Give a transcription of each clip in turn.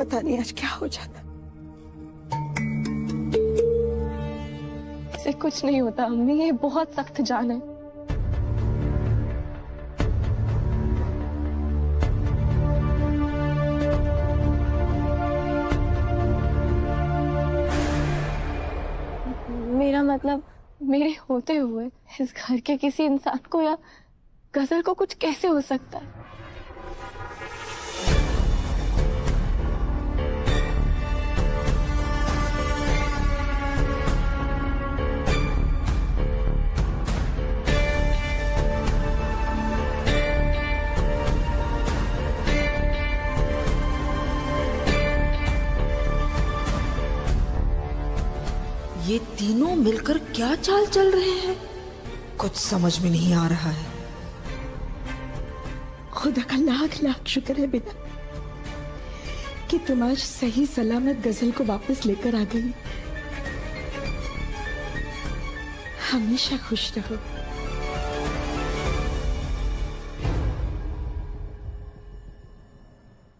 पता नहीं आज क्या हो जाता। इसे कुछ नहीं होता अम्मी, ये बहुत सख्त जान है। मेरा मतलब मेरे होते हुए इस घर के किसी इंसान को या गजल को कुछ कैसे हो सकता है? ये तीनों मिलकर क्या चाल चल रहे हैं, कुछ समझ में नहीं आ रहा है। खुदा का लाख लाख शुक्र है बेटा कि तुम आज सही सलामत गजल को वापस लेकर आ गई। हमेशा खुश रहो।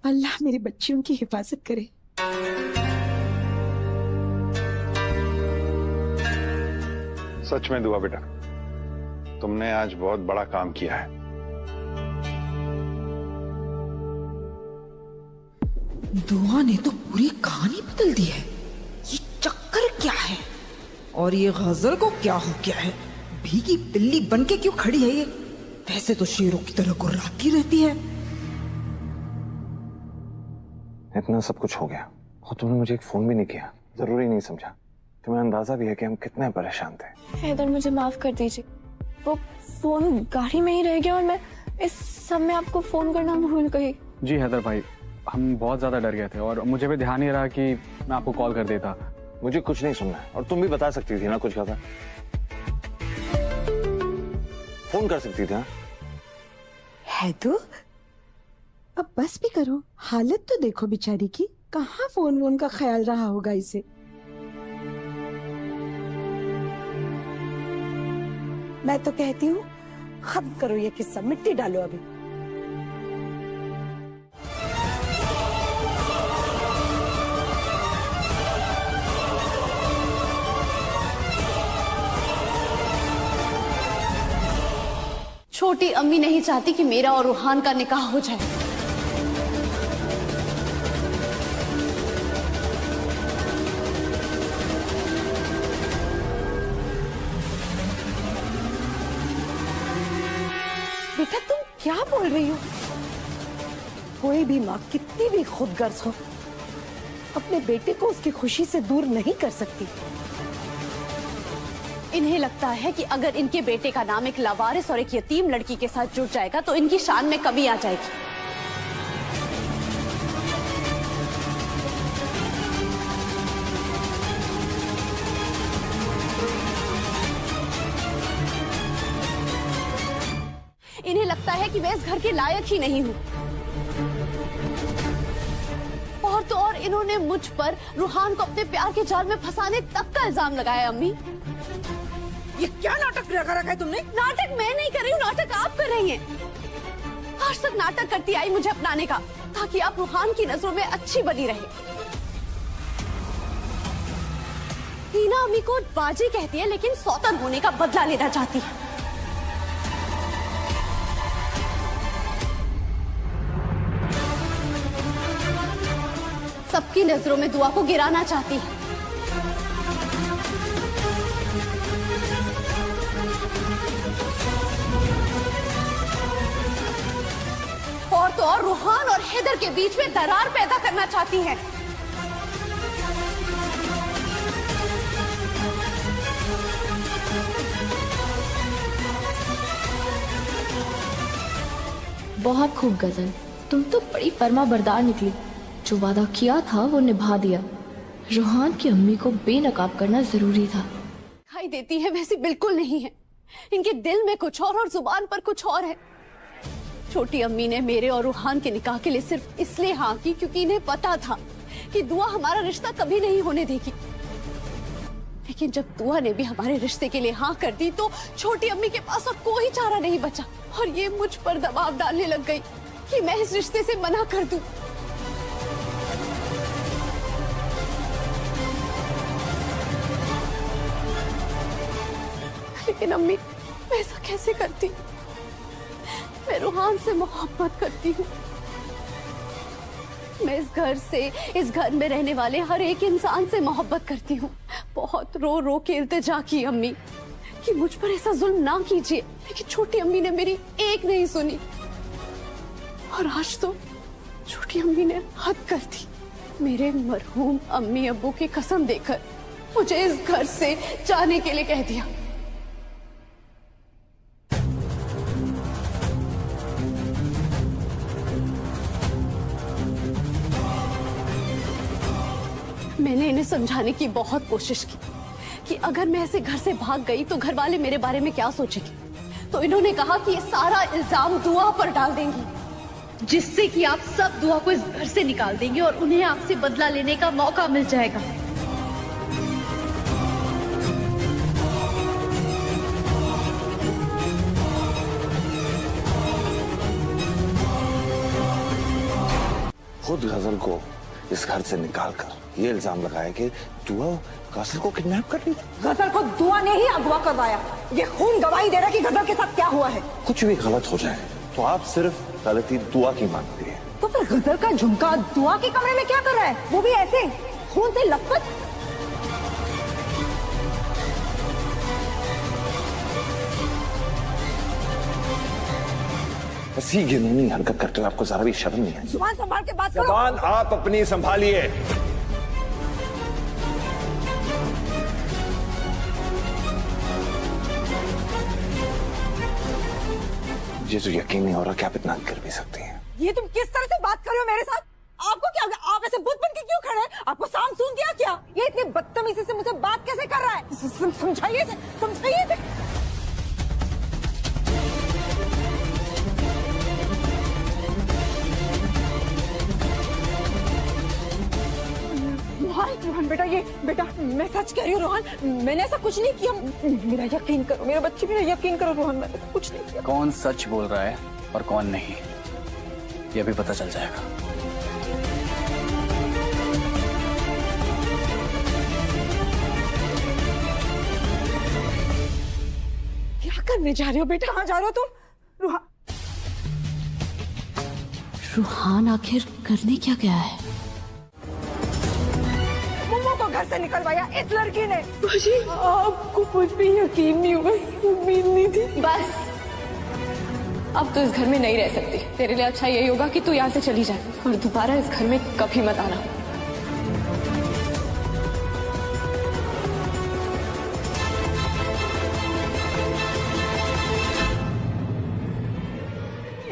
अल्लाह मेरी बच्चियों की हिफाजत करे। सच में दुआ बेटा, तुमने आज बहुत बड़ा काम किया है। दुआ ने तो पूरी कहानी बदल दी है। ये चक्कर क्या है और ये गजल को क्या हो गया है? भीगी बिल्ली बनके क्यों खड़ी है ये? वैसे तो शेरों की तरह गुर्राती रहती है। इतना सब कुछ हो गया और तुमने मुझे एक फोन भी नहीं किया, जरूरी नहीं समझा। तुम्हें अंदाजा भी है कि हम कितने परेशान थे। हैदर मुझे माफ कर दीजिए, वो फोन गाड़ी में ही रह गया और मैं इस सब में आपको फोन करना भूल गई। जी हैदर भाई, हम बहुत ज्यादा डर गए थे और मुझे भी ध्यान नहीं रहा कि मैं आपको कॉल कर देता। मुझे कुछ नहीं सुनना है और तुम भी बता सकती थी ना कुछ कहा, फोन कर सकती थी। है तो अब बस भी करो, हालत तो देखो बेचारी की। कहाँ फोन वोन का ख्याल रहा होगा इसे। मैं तो कहती हूँ खत्म करो ये किस्सा, मिट्टी डालो अभी। छोटी अम्मी नहीं चाहती कि मेरा और रूहान का निकाह हो जाए। बेटा तुम क्या बोल रही हो? कोई भी माँ कितनी भी खुदगर्ज हो अपने बेटे को उसकी खुशी से दूर नहीं कर सकती। इन्हें लगता है कि अगर इनके बेटे का नाम एक लावारिस और एक यतीम लड़की के साथ जुड़ जाएगा तो इनकी शान में कमी आ जाएगी। इन्हें लगता है कि मैं इस घर के लायक ही नहीं हूँ। और तो और इन्होंने मुझ पर रूहान को अपने प्यार के जाल में फंसाने तक का इल्जाम लगाया। अम्मी ये क्या नाटक लगा रखा है तुमने? नाटक मैं नहीं कर रही हूँ, नाटक आप कर रही हैं। आज तक नाटक करती आई मुझे अपनाने का, ताकि आप रूहान की नजरों में अच्छी बनी रहे। हीना अम्मी को बाजी कहती है लेकिन सौतन होने का बदला लेना चाहती है। सबकी नजरों में दुआ को गिराना चाहती है। और तो और रूहान और हैदर के बीच में दरार पैदा करना चाहती है। बहुत खूब गजल, तुम तो बड़ी फर्मा बरदार निकली। जो वादा किया था वो निभा दिया। रूहान की अम्मी को बेनकाब करना जरूरी था। दिखाई देती है वैसी बिल्कुल नहीं है। इनके दिल में कुछ और जुबान पर कुछ और है। छोटी अम्मी ने मेरे और रूहान के निकाह के लिए सिर्फ इसलिए हाँ की क्योंकि इन्हें पता था कि दुआ हमारा रिश्ता कभी नहीं होने देगी। लेकिन जब दुआ ने भी हमारे रिश्ते के लिए हाँ कर दी तो छोटी अम्मी के पास और कोई चारा नहीं बचा और ये मुझ पर दबाव डालने लग गई कि मैं इस रिश्ते से मना कर दूं। लेकिन अम्मी मैं ऐसा कैसे करती? मैं रूहान से मोहब्बत करती हूँ। मैं इस घर से, इस घर में रहने वाले हर एक इंसान से मोहब्बत करती हूँ। बहुत रो रो के इल्तिजा की अम्मी कि मुझ पर ऐसा जुल्म ना कीजिए, लेकिन छोटी अम्मी ने मेरी एक नहीं सुनी। और आज तो छोटी अम्मी ने हद कर दी। मेरे मरहूम अम्मी अब्बू की कसम देकर मुझे इस घर से जाने के लिए कह दिया। मैंने इन्हें समझाने की बहुत कोशिश की कि अगर मैं ऐसे घर से भाग गई तो घर वाले मेरे बारे में क्या सोचेंगे। तो इन्होंने कहा कि ये सारा इल्जाम दुआ पर डाल देंगी, जिससे कि आप सब दुआ को इस घर से निकाल देंगे और उन्हें आपसे बदला लेने का मौका मिल जाएगा। खुद गजल को इस घर से निकालकर ये इल्जाम लगाया कि दुआ गजल को किडनैप कर ली। गजल को दुआ ने ही अगवा करवाया। ये खून गवाही दे रहा है कि गजल के साथ क्या हुआ है। कुछ भी गलत हो जाए तो आप सिर्फ गलती दुआ की मानती है। तो फिर गजल का झुमका दुआ के कमरे में क्या कर रहा है, वो भी ऐसे खून से लथपथ? ऐसी घिनौनी हरकत करते हुए आपको जरा भी शर्म नहीं है? जुबान संभाल के बात करो। जुबान आप अपनी संभालिए। मुझे तो यकीन नहीं हो रहा कि आप इतना कर भी सकती हैं। ये तुम किस तरह से बात कर रहे हो मेरे साथ? आपको क्या, आप ऐसे बुत बन के क्यों खड़े हैं? आपको साम सून दिया क्या? ये इतनी बदतमीजी से मुझसे बात कैसे कर रहा है? समझाइए इसे, समझाइए इसे। रोहन बेटा, ये बेटा मैं सच कह रही हूँ रोहन, मैंने ऐसा कुछ नहीं किया। मेरा यकीन करो, मेरे बच्चे मेरा यकीन करो रोहन, मैंने कुछ नहीं किया। कौन सच बोल रहा है और कौन नहीं, ये भी पता चल जाएगा। क्या करने जा रहे हो बेटा? कहाँ जा रहे हो तुम? रूहान आखिर करने क्या गया है? मम्मा को घर से निकलवाया इस लड़की ने। मुझे आपको मुझ पे यकीन नहीं हुआ, उम्मीद नहीं थी। बस अब तो इस घर में नहीं रह सकती। तेरे लिए अच्छा यही होगा कि तू यहाँ से चली जाए और दोबारा इस घर में कभी मत आना।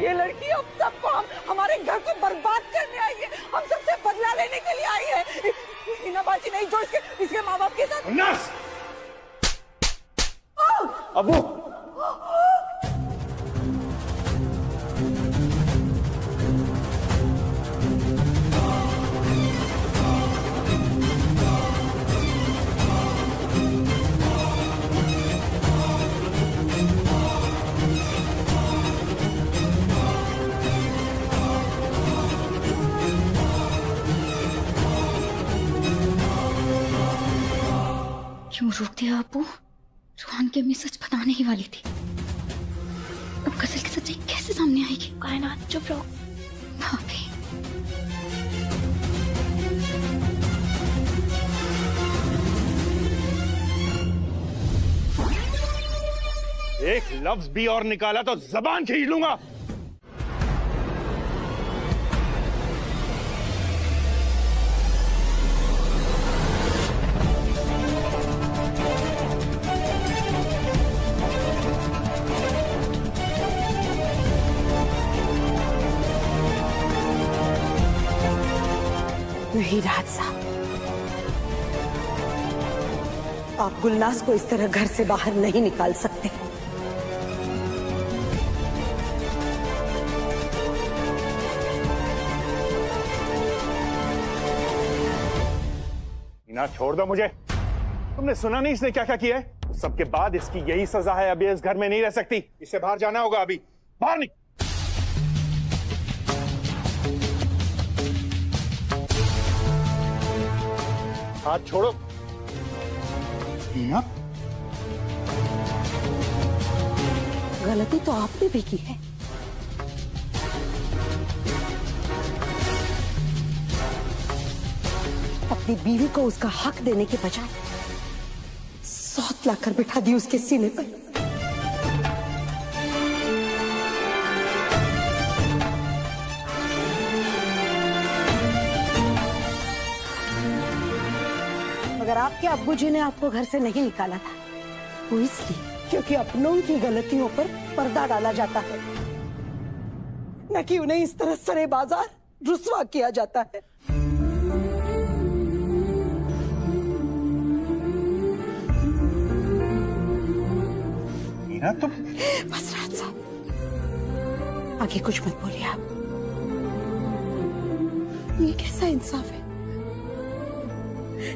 ये लड़की अब सबको हमारे घर को बर्बाद करने आई है, हम सबसे बदला लेने के लिए आई है। हिना बाजी नहीं जो इसके माँ बाप के साथ। नर्स! अबू! क्यों रोक दिया अबू? रूहान की अम्मी सच बताने ही वाली थी। अब गजल की सच्चाई कैसे सामने आएगी? कायनात चुप रहो। भाभी एक लफ्ज भी और निकाला तो जबान खींच लूंगा। नहीं राज साहब, आप गुलनाज को इस तरह घर से बाहर नहीं निकाल सकते। ना छोड़ दो मुझे। तुमने सुना नहीं इसने क्या क्या किया है? सबके बाद इसकी यही सजा है। अभी इस घर में नहीं रह सकती, इसे बाहर जाना होगा। अभी बाहर निकल। हाथ छोड़ो। गलती तो आपने भी की है। अपनी बीवी को उसका हक देने के बजाय सौत लाकर बिठा दी उसके सीने पर। मगर आपके अब्बू जी ने आपको घर से नहीं निकाला था, वो इसलिए क्योंकि अपनों की गलतियों पर पर्दा डाला जाता है, न कि उन्हें इस तरह सरे बाजार रुस्वा किया जाता है। मीना तुम बस राज साहब, आगे कुछ मत बोलिए आप। ये कैसा इंसाफ है?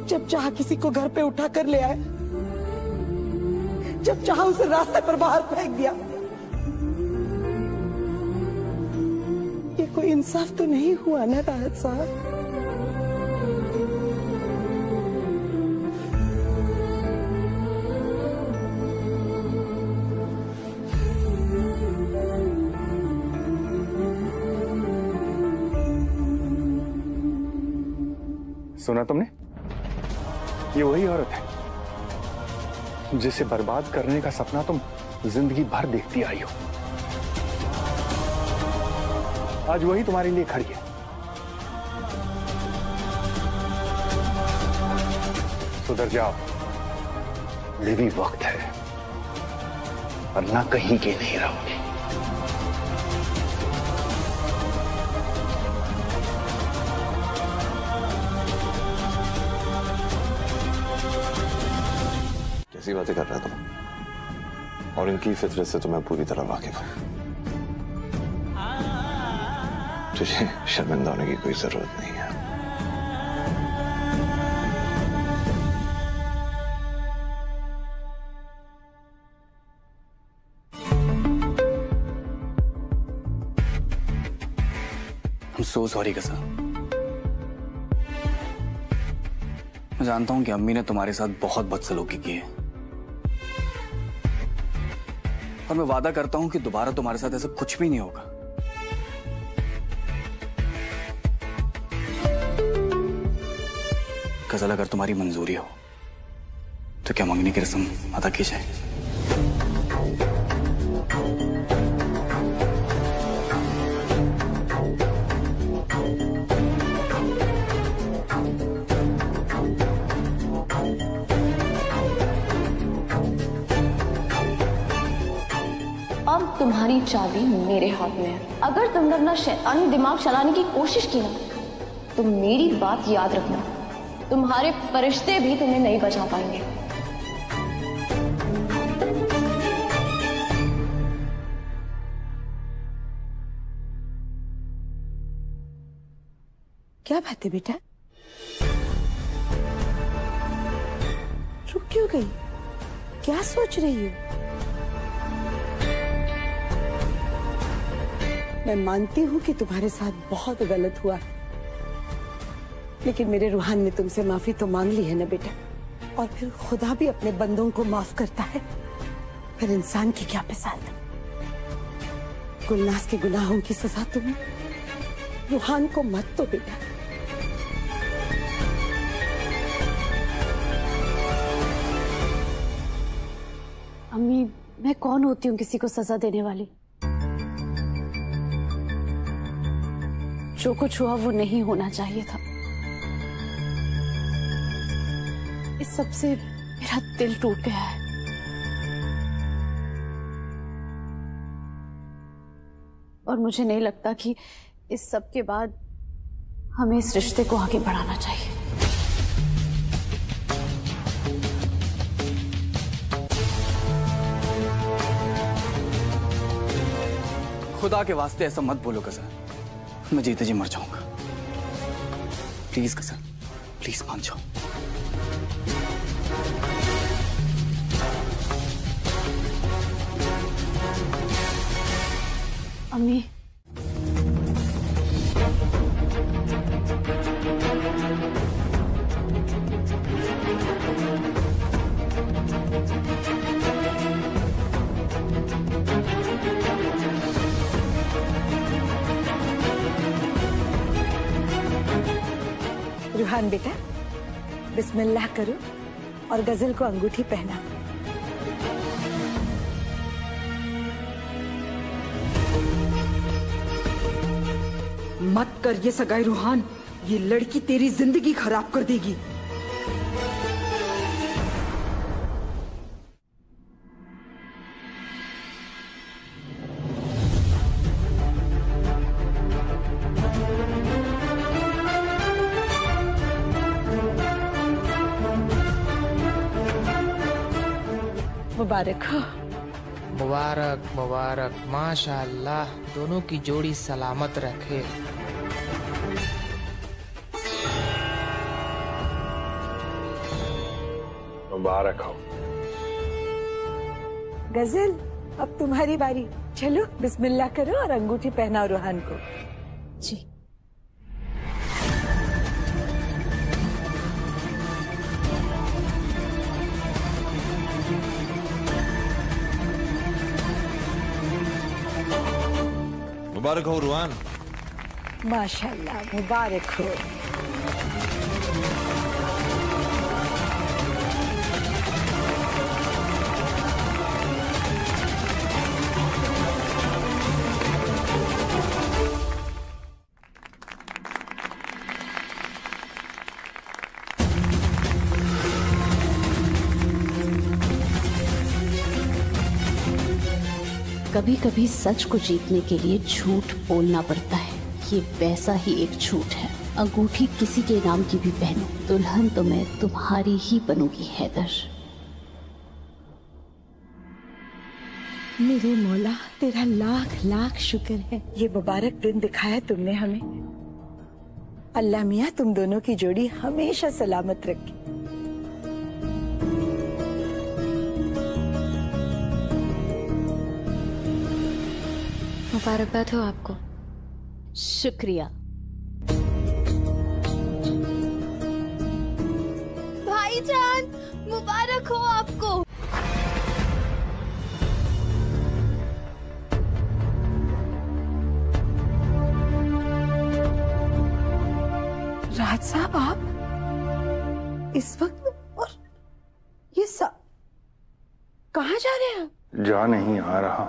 जब चाहा किसी को घर पे उठा कर ले आए, जब चाहा उसे रास्ते पर बाहर फेंक दिया। ये कोई इंसाफ तो नहीं हुआ ना राहत साहब? सुना तुमने? ये वही औरत है जिसे बर्बाद करने का सपना तुम जिंदगी भर देखती आई हो। आज वही तुम्हारे लिए खड़ी है। सुधर जाओ, ये भी वक्त है, वरना कहीं के नहीं रहोगे। कैसी बातें कर रहा तुम? और इनकी फितरत से तो मैं पूरी तरह वाकिफ हूं। तुझे शर्मिंदा होने की कोई जरूरत नहीं है। I'm so sorry कसम। मैं जानता हूं कि अम्मी ने तुम्हारे साथ बहुत बदसलूकी की है, और मैं वादा करता हूं कि दोबारा तुम्हारे साथ ऐसा कुछ भी नहीं होगा। गजल, अगर तुम्हारी मंजूरी हो तो क्या मंगनी की रस्म अदा की जाए? अब तुम्हारी चाबी मेरे हाथ में है। अगर तुमने अपना शैतानी दिमाग चलाने की कोशिश की ना, तो मेरी बात याद रखना, तुम्हारे फरिश्ते भी तुम्हें नहीं बचा पाएंगे। क्या बात है बेटा? रुक क्यों गई? क्या सोच रही हो? मैं मानती हूं कि तुम्हारे साथ बहुत गलत हुआ, लेकिन मेरे रूहान ने तुमसे माफी तो मांग ली है ना बेटा। और फिर खुदा भी अपने बंदों को माफ करता है, फिर इंसान की क्या मिसाल है। गुलनाज के गुनाहों की सजा तुम्हें, रूहान को मत दो बेटा। अम्मी, मैं कौन होती हूँ किसी को सजा देने वाली? जो कुछ हुआ वो नहीं होना चाहिए था। इस सब से मेरा दिल टूट गया है। और मुझे नहीं लगता कि इस सब के बाद हमें इस रिश्ते को आगे बढ़ाना चाहिए। खुदा के वास्ते ऐसा मत बोलो कसर, मैं जीते जी मर जाऊंगा। प्लीज कसर, प्लीज मान जाओ। अम्मी, रूहान बेटा, बिस्मिल्लाह करो और गजल को अंगूठी पहना। मत कर ये सगाई रूहान, ये लड़की तेरी जिंदगी खराब कर देगी। मुबारक हो। मुबारक मुबारक, माशाअल्लाह, दोनों की जोड़ी सलामत रखे। मुबारक हो। गजल, अब तुम्हारी बारी। चलो बिस्मिल्लाह करो और अंगूठी पहनाओ रूहान को। जी। मुबारक हो रूहान। माशाअल्लाह, मुबारक हो। कभी कभी सच को जीतने के लिए झूठ बोलना पड़ता है। ये वैसा ही एक झूठ है। अंगूठी किसी के नाम की भी पहनो, दुल्हन तो मैं तुम्हारी ही बनूंगी हैदर। मेरे मौला, तेरा लाख लाख शुक्र है, ये मुबारक दिन दिखाया तुमने हमें। अल्लाह मियाँ तुम दोनों की जोड़ी हमेशा सलामत रखे। मुबारकबाद हो आपको। शुक्रिया। भाईजान, मुबारक हो आपको। राज साहब, आप इस वक्त और ये सब कहाँ जा रहे हैं? जा नहीं आ रहा।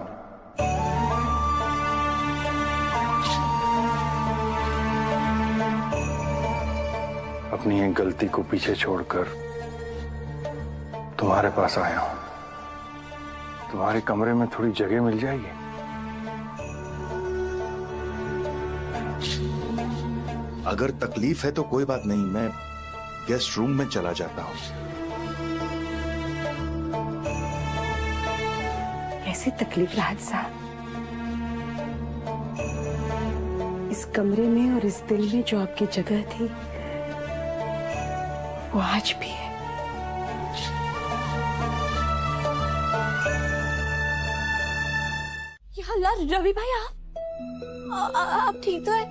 अपनी एक गलती को पीछे छोड़कर तुम्हारे पास आया हूं। तुम्हारे कमरे में थोड़ी जगह मिल जाएगी? अगर तकलीफ है तो कोई बात नहीं, मैं गेस्ट रूम में चला जाता हूँ। ऐसी तकलीफ राज साहब, इस कमरे में और इस दिल में जो आपकी जगह थी वो आज भी है। या अल्लाह, रवि भाई आप ठीक तो है?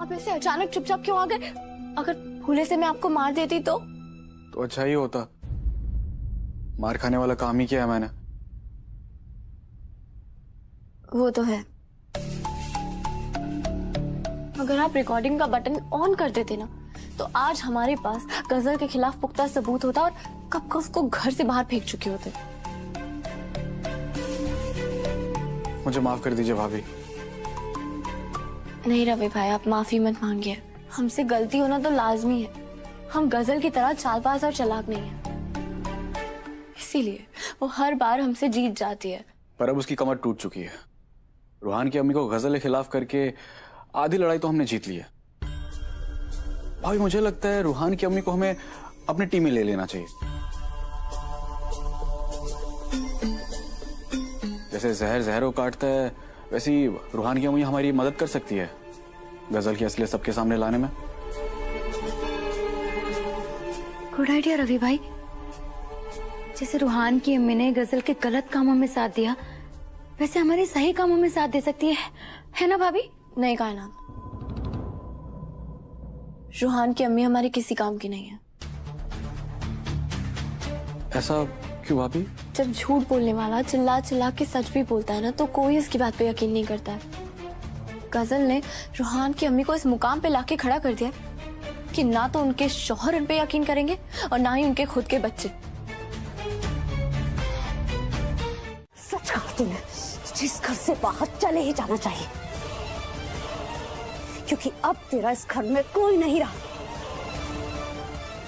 आप ऐसे अचानक चुपचाप क्यों आ गए? अगर भूले से मैं आपको मार देती तो अच्छा ही होता। मार खाने वाला काम ही किया है मैंने। वो तो है। अगर आप रिकॉर्डिंग का बटन ऑन कर देते ना, तो आज हमारे पास गजल के खिलाफ पुख्ता सबूत होता और कब का उसको घर से बाहर फेंक चुके होते। मुझे माफ कर दीजिए भाभी। नहीं रवि भाई, आप माफी मत मांगिए। हमसे गलती होना तो लाजमी है। हम गजल की तरह चालबाज और चालाक नहीं है, इसीलिए वो हर बार हमसे जीत जाती है। पर अब उसकी कमर टूट चुकी है। रूहान की अम्मी को गजल के खिलाफ करके आधी लड़ाई तो हमने जीत ली है। भाई मुझे लगता है रूहान की अम्मी को हमें अपनी टीम में ले लेना चाहिए। जैसे जहर जहर को काटता है, वैसे ही रूहान की अम्मी हमारी मदद कर सकती है गजल की असलियत सबके सामने लाने में। गुड आइडिया रवि भाई। जैसे रूहान की अम्मी ने गजल के गलत कामों में साथ दिया, वैसे हमारे सही कामों में साथ दे सकती है ना भाभी? नहीं कायनात, रूहान की अम्मी हमारे किसी काम की नहीं है। ऐसा क्यों भाभी? जब झूठ बोलने वाला चिल्ला चिल्ला के सच भी बोलता है ना, तो कोई उसकी बात पे यकीन नहीं करता है। गजल ने रूहान की अम्मी को इस मुकाम पे लाके खड़ा कर दिया कि ना तो उनके शौहर उन पे यकीन करेंगे और ना ही उनके खुद के बच्चे। सच कहा तूने, तुझे इस घर से बाहर चले ही जाना चाहिए, क्योंकि अब तेरा इस घर में कोई नहीं रहा,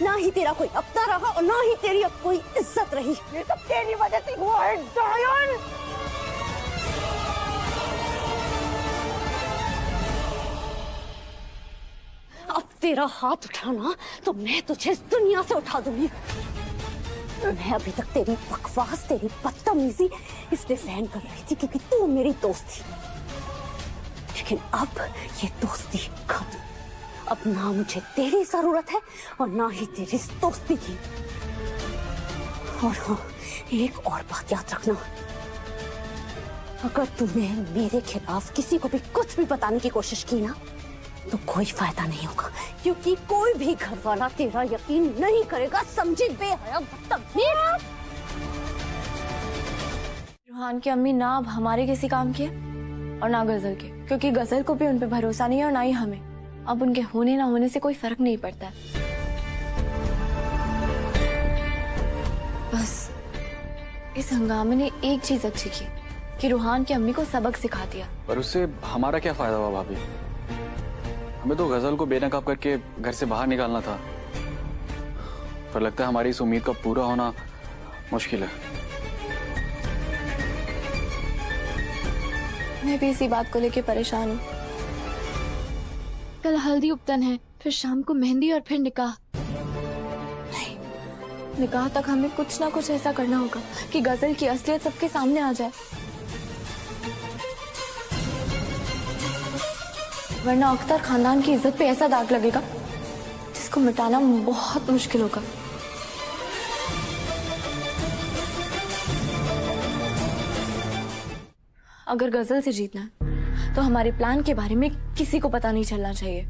ना ही तेरा कोई अपना रहा और ना ही तेरी अब कोई इज्जत रही। ये सब तेरी वजह से हुआ है डायन। अब तेरा हाथ उठाना तो मैं तुझे इस दुनिया से उठा दूंगी। मैं अभी तक तेरी बकवास, तेरी बदतमीजी इसलिए सहन कर रही थी क्योंकि तू मेरी दोस्त थी, लेकिन अब ये दोस्ती खत्म। अब ना मुझे तेरी जरूरत है और ना ही तेरी इस दोस्ती की। और हाँ, एक और बात याद रखना, अगर तूने मेरे खिलाफ किसी को भी कुछ भी बताने की कोशिश की ना तो कोई फायदा नहीं होगा, क्योंकि कोई भी घर वाला तेरा यकीन नहीं करेगा। समझी बेहया बदतमीज। रूहान की अम्मी ना अब हमारे किसी काम की है और ना गजल के, क्योंकि गजल को भी उन पे भरोसा नहीं है और ना ही हमें। अब उनके होने ना होने से कोई फर्क नहीं पड़ता है। बस इस हंगामे ने एक चीज अच्छी की कि रूहान की अम्मी को सबक सिखा दिया। पर उससे हमारा क्या फायदा हुआ भाभी? हमें तो गजल को बेनकाब करके घर से बाहर निकालना था, पर लगता है हमारी इस उम्मीद का पूरा होना मुश्किल है। मैं भी इसी बात को लेके परेशान हूँ। कल हल्दी उपतन है, फिर शाम को मेहंदी और फिर निकाह। नहीं, निकाह तक हमें कुछ ना कुछ ऐसा करना होगा कि गजल की असलियत सबके सामने आ जाए, वरना अख्तर खानदान की इज्जत पे ऐसा दाग लगेगा जिसको मिटाना बहुत मुश्किल होगा। अगर गजल से जीतना है तो हमारे प्लान के बारे में किसी को पता नहीं चलना चाहिए।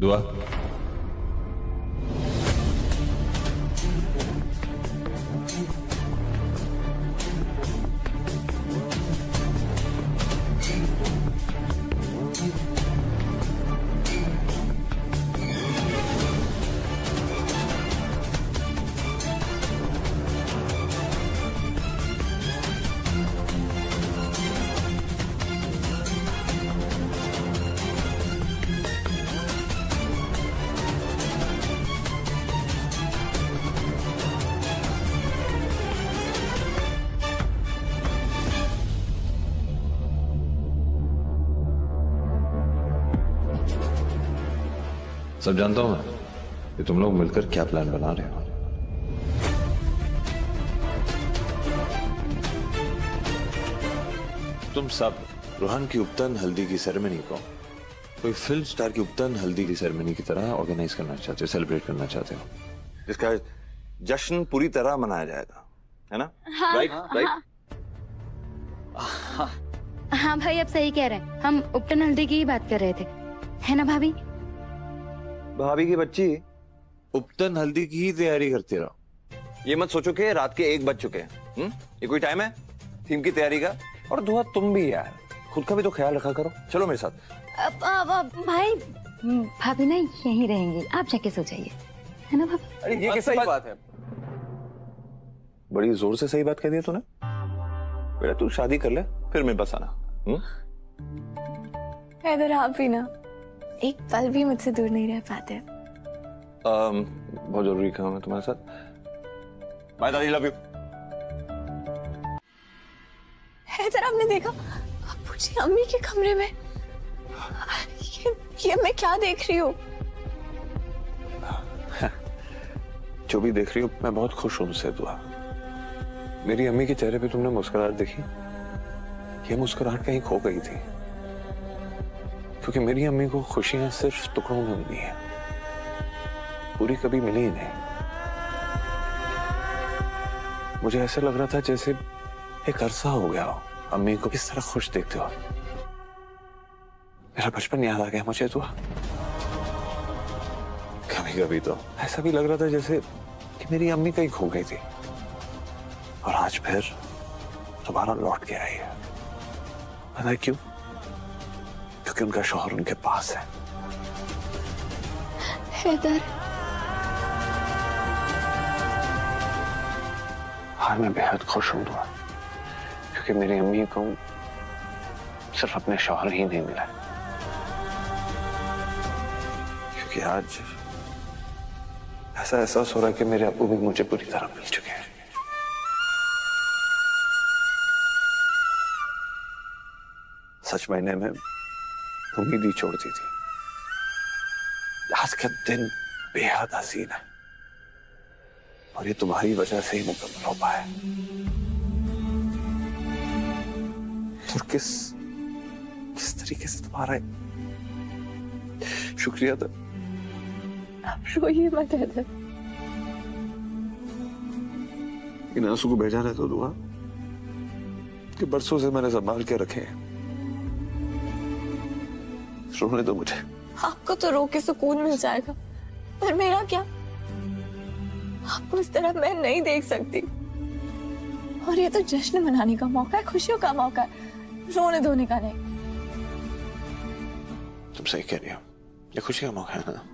दुआ सब जानता हूं मैं कि तुम लोग मिलकर क्या प्लान बना रहे हो। तुम सब रूहान की उपतन हल्दी की सेरेमनी को कोई फिल्म स्टार की उपतन हल्दी की सेरेमनी की तरह ऑर्गेनाइज करना चाहते हो, सेलिब्रेट करना चाहते हो, जिसका जश्न पूरी तरह मनाया जाएगा, है ना? हाँ, राइट राइट। हाँ भाई, आप सही कह रहे हैं। हम उपटन हल्दी की ही बात कर रहे थे, है ना भाभी? भाभी की बच्ची उपतन हल्दी की ही तैयारी करती रहो। ये मत सोचो कि रात के 1 बज चुके हैं। ये कोई टाइम है थीम की तैयारी का? और दुआ तुम भी यार खुद का भी तो ख्याल रखा करो। चलो मेरे साथ। भाई भाभी ना यहीं रहेंगी, आप जाके सो जाइए, है ना भाभी? अरे ये कैसी बात है? बड़ी जोर से सही बात कह दी तूने। बेटा तू शादी कर ले फिर मेरे पास आना। इधर आप भी ना एक पल भी मुझसे दूर नहीं रह पाते। बहुत जरूरी काम है तुम्हारे साथ। बाय दादी, लव यू। इधर आपने देखा मुझे अम्मी के कमरे में ये मैं क्या देख रही हूँ? जो भी देख रही हो मैं बहुत खुश हूं उनसे। दुआ मेरी अम्मी के चेहरे पे तुमने मुस्कुराहट देखी, ये मुस्कुराहट कहीं खो गई थी, क्योंकि मेरी अम्मी को खुशियां सिर्फ टुकड़ों में मिली है, पूरी कभी मिली ही नहीं। मुझे ऐसा लग रहा था जैसे एक अरसा हो गया हो अम्मी को किस तरह खुश देखते हो। मेरा बचपन याद आ गया मुझे। तो कभी कभी तो ऐसा भी लग रहा था जैसे कि मेरी अम्मी कहीं खो गई थी और आज फिर दोबारा लौट के आई है। पता है क्यों? क्योंकि उनका शौहर उनके पास है। हैदर? आज मैं बेहद खुश हूं दुआ, क्योंकि मेरी अम्मी को सिर्फ अपने शौहर ही नहीं मिला, क्योंकि आज ऐसा एहसास हो रहा है कि मेरे अब्बू भी मुझे पूरी तरह मिल चुके हैं। सच महीने में उम्मीद ही छोड़ दी थी। आज का दिन बेहद हसीन है और ये तुम्हारी वजह से ही मुकम्मल हो पाया। और किस तरीके से तुम्हारा शुक्रिया था। आप रोइए मत हैदर। इन आंसू को भेजा रहता तो दुआ कि बरसों से मैंने संभाल के रखे हैं। रोने दो मुझे। आपको तो रो के सुकून मिल जाएगा, पर मेरा क्या? आपको इस तरह मैं नहीं देख सकती। और ये तो जश्न मनाने का मौका है, खुशियों का मौका है, रोने धोने का नहीं। तुम सही कह रही हो, ये खुशी का मौका है ना।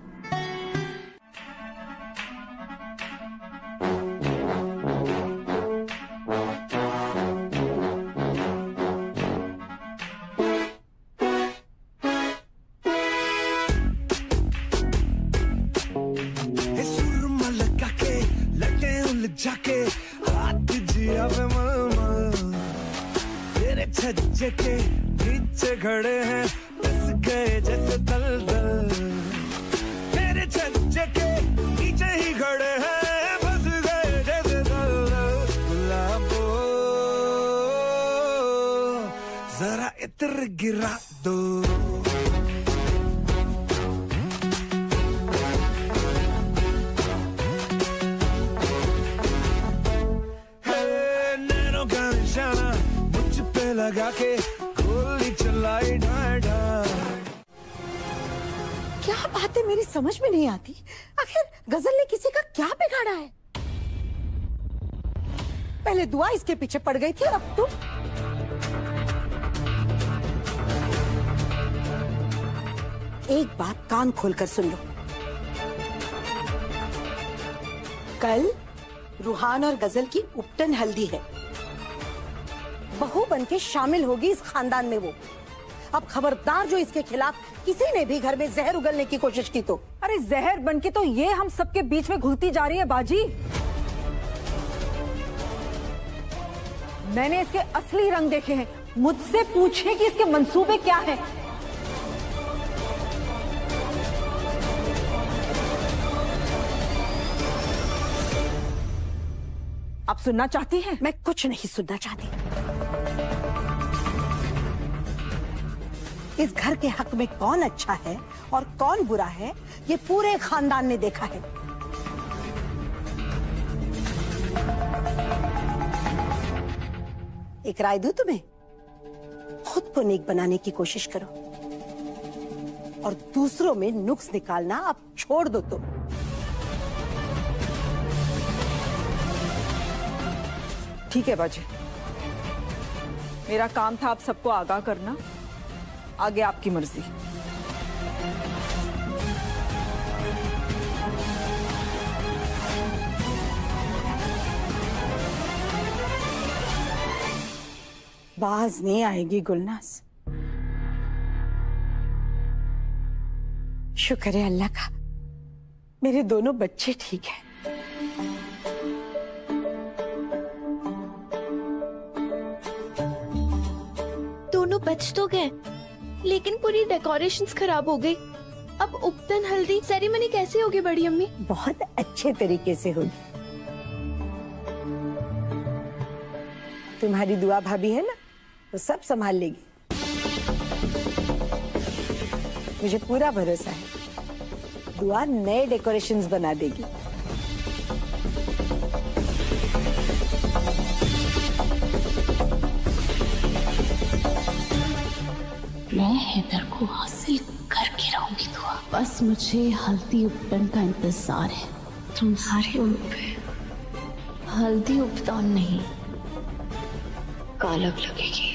जाके हाथ जिया पे मलमल, तेरे छज्जे के नीचे खड़े हैं, बस गए जैसे दलदल। तेरे छज्जे के नीचे ही खड़े हैं, बस गए जैसे दलदल। गुलाबो जरा इत्र गिरा दो। लगा के गोली चलाई ढाई। क्या बात है, मेरी समझ में नहीं आती। आखिर गजल ने किसी का क्या बिगाड़ा है? पहले दुआ इसके पीछे पड़ गई थी और अब तुम। एक बात कान खोलकर सुन लो। कल रूहान और गजल की उपटन हल्दी है। बहू बनके शामिल होगी इस खानदान में वो। अब खबरदार जो इसके खिलाफ किसी ने भी घर में जहर उगलने की कोशिश की तो। अरे जहर बनके तो ये हम सबके बीच में घुलती जा रही है बाजी। मैंने इसके असली रंग देखे हैं। मुझसे पूछे कि इसके मंसूबे क्या हैं। आप सुनना चाहती हैं? मैं कुछ नहीं सुनना चाहती। इस घर के हक में कौन अच्छा है और कौन बुरा है, ये पूरे खानदान ने देखा है। एक राय दूं तुम्हें, खुद को नेक बनाने की कोशिश करो और दूसरों में नुक्स निकालना अब छोड़ दो तुम। ठीक है बाजी, मेरा काम था आप सबको आगाह करना। आगे आपकी मर्जी। बाज नहीं आएगी गुलनाज। शुक्र है अल्लाह का, मेरे दोनों बच्चे ठीक हैं। दोनों बच तो गए, लेकिन पूरी डेकोरेशंस खराब हो गई। अब उपटन हल्दी सेरेमनी कैसे होगी बड़ी अम्मी? बहुत अच्छे तरीके से होगी। तुम्हारी दुआ भाभी है ना, वो सब संभाल लेगी। मुझे पूरा भरोसा है, दुआ नए डेकोरेशंस बना देगी। मैं हैदर को हासिल करके रहूंगी दुआ। बस मुझे हल्दी उपटन का इंतजार है। तुम्हारे मुंह पे हल्दी उपटन नहीं, कालक लगेगी।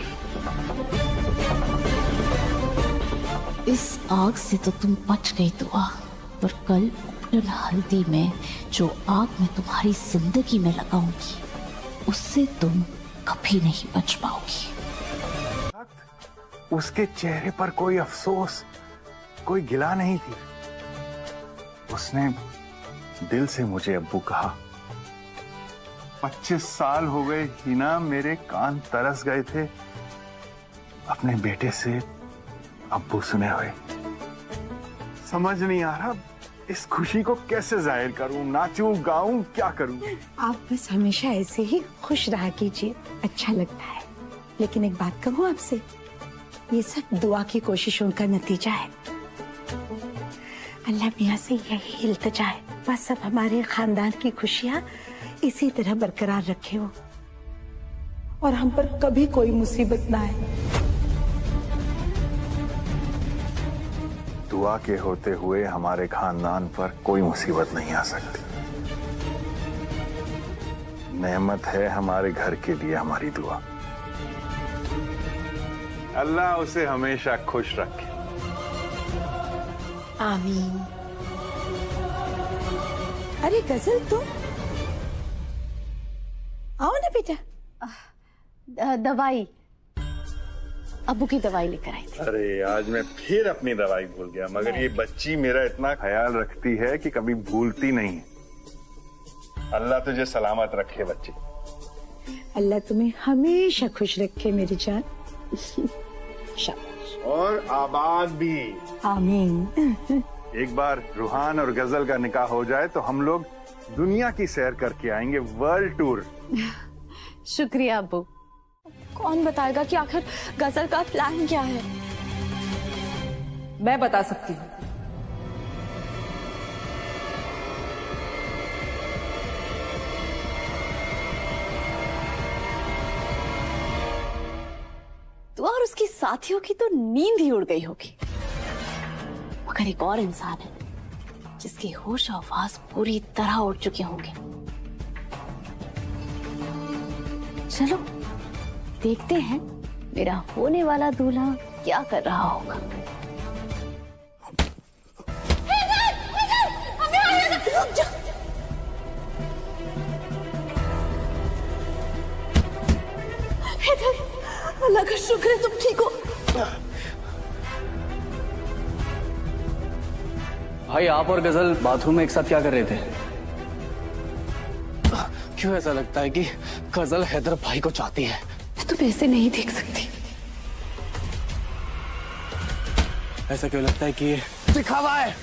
इस आग से तो तुम बच गई दुआ, पर कल उपटन हल्दी में जो आग मैं तुम्हारी जिंदगी में लगाऊंगी, उससे तुम कभी नहीं बच पाओगी। उसके चेहरे पर कोई अफसोस, कोई गिला नहीं थी। उसने दिल से मुझे अब्बू कहा। 25 साल हो गए हिना, मेरे कान तरस गए थे अपने बेटे से अब्बू सुने हुए। समझ नहीं आ रहा इस खुशी को कैसे जाहिर करूं, नाचूं गाऊं, क्या करूं। आप बस हमेशा ऐसे ही खुश रहा कीजिए, अच्छा लगता है। लेकिन एक बात कहूँ आपसे, ये सब दुआ की कोशिशों का नतीजा है। अल्लाह मियां से यही इल्तिजा है, बस अब हमारे खानदान की खुशियां इसी तरह बरकरार रखे हो और हम पर कभी कोई मुसीबत ना आए। दुआ के होते हुए हमारे खानदान पर कोई मुसीबत नहीं आ सकती। नेमत है हमारे घर के लिए हमारी दुआ। अल्लाह उसे हमेशा खुश रखे। आमीन। अरे गजल, तुम आओ ना बेटा। दवाई, अब्बू की दवाई लेकर आई थी। अरे आज मैं फिर अपनी दवाई भूल गया, मगर ये बच्ची मेरा इतना ख्याल रखती है कि कभी भूलती नहीं है। अल्लाह तुझे सलामत रखे बच्ची। अल्लाह तुम्हें हमेशा खुश रखे मेरी जान। शाबाश। और आबाद भी। आमीन। एक बार रूहान और गजल का निकाह हो जाए तो हम लोग दुनिया की सैर करके आएंगे, वर्ल्ड टूर। शुक्रिया अब्बू। कौन बताएगा कि आखिर गजल का प्लान क्या है? मैं बता सकती हूँ। तो और उसकी साथियों की तो नींद ही उड़ गई होगी, मगर एक और इंसान है जिसके होश आवाज पूरी तरह उड़ चुके होंगे। चलो देखते हैं मेरा होने वाला दूल्हा क्या कर रहा होगा। अल्लाह का शुक्र है तुम ठीक हो। भाई आप और गजल बाथरूम में एक साथ क्या कर रहे थे? क्यों ऐसा लगता है कि गजल हैदर भाई को चाहती है? मैं तुम्हें ऐसे नहीं देख सकती। ऐसा क्यों लगता है कि ये दिखावा है?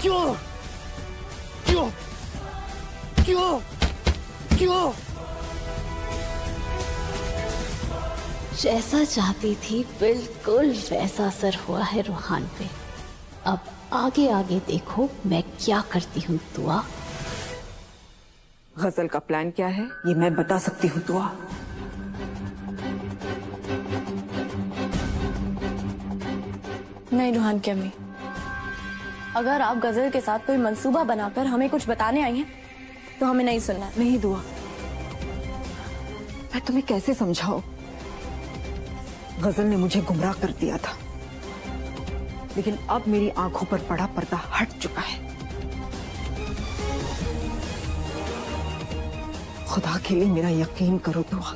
क्यों क्यों क्यों क्यों? जैसा चाहती थी बिल्कुल वैसा असर हुआ है रूहान पे। अब आगे आगे देखो मैं क्या करती हूँ दुआ। गजल का प्लान क्या है ये मैं बता सकती हूँ दुआ। नहीं रूहान की अम्मी, अगर आप गजल के साथ कोई मंसूबा बनाकर हमें कुछ बताने आई हैं तो हमें नहीं सुनना। नहीं दुआ, मैं तुम्हें कैसे समझाऊं? गजल ने मुझे गुमराह कर दिया था, लेकिन अब मेरी आंखों पर बड़ा पर्दा हट चुका है। खुदा के लिए मेरा यकीन करो दुआ,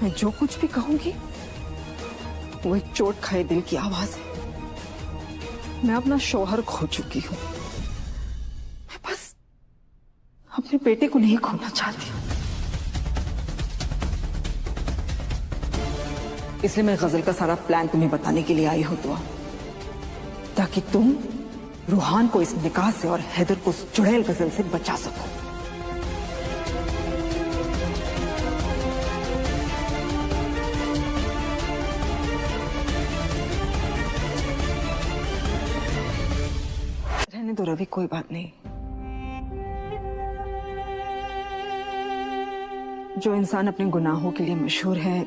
मैं जो कुछ भी कहूंगी वो एक चोट खाए दिल की आवाज है। मैं अपना शौहर खो चुकी हूँ, मैं बस अपने बेटे को नहीं खोना चाहती हूँ। इसलिए मैं गजल का सारा प्लान तुम्हें बताने के लिए आई हूं दुआ, ताकि तुम रूहान को इस निकाह से और हैदर को उस चुड़ैल गजल से बचा सको। रहने दो रवि, कोई बात नहीं। जो इंसान अपने गुनाहों के लिए मशहूर है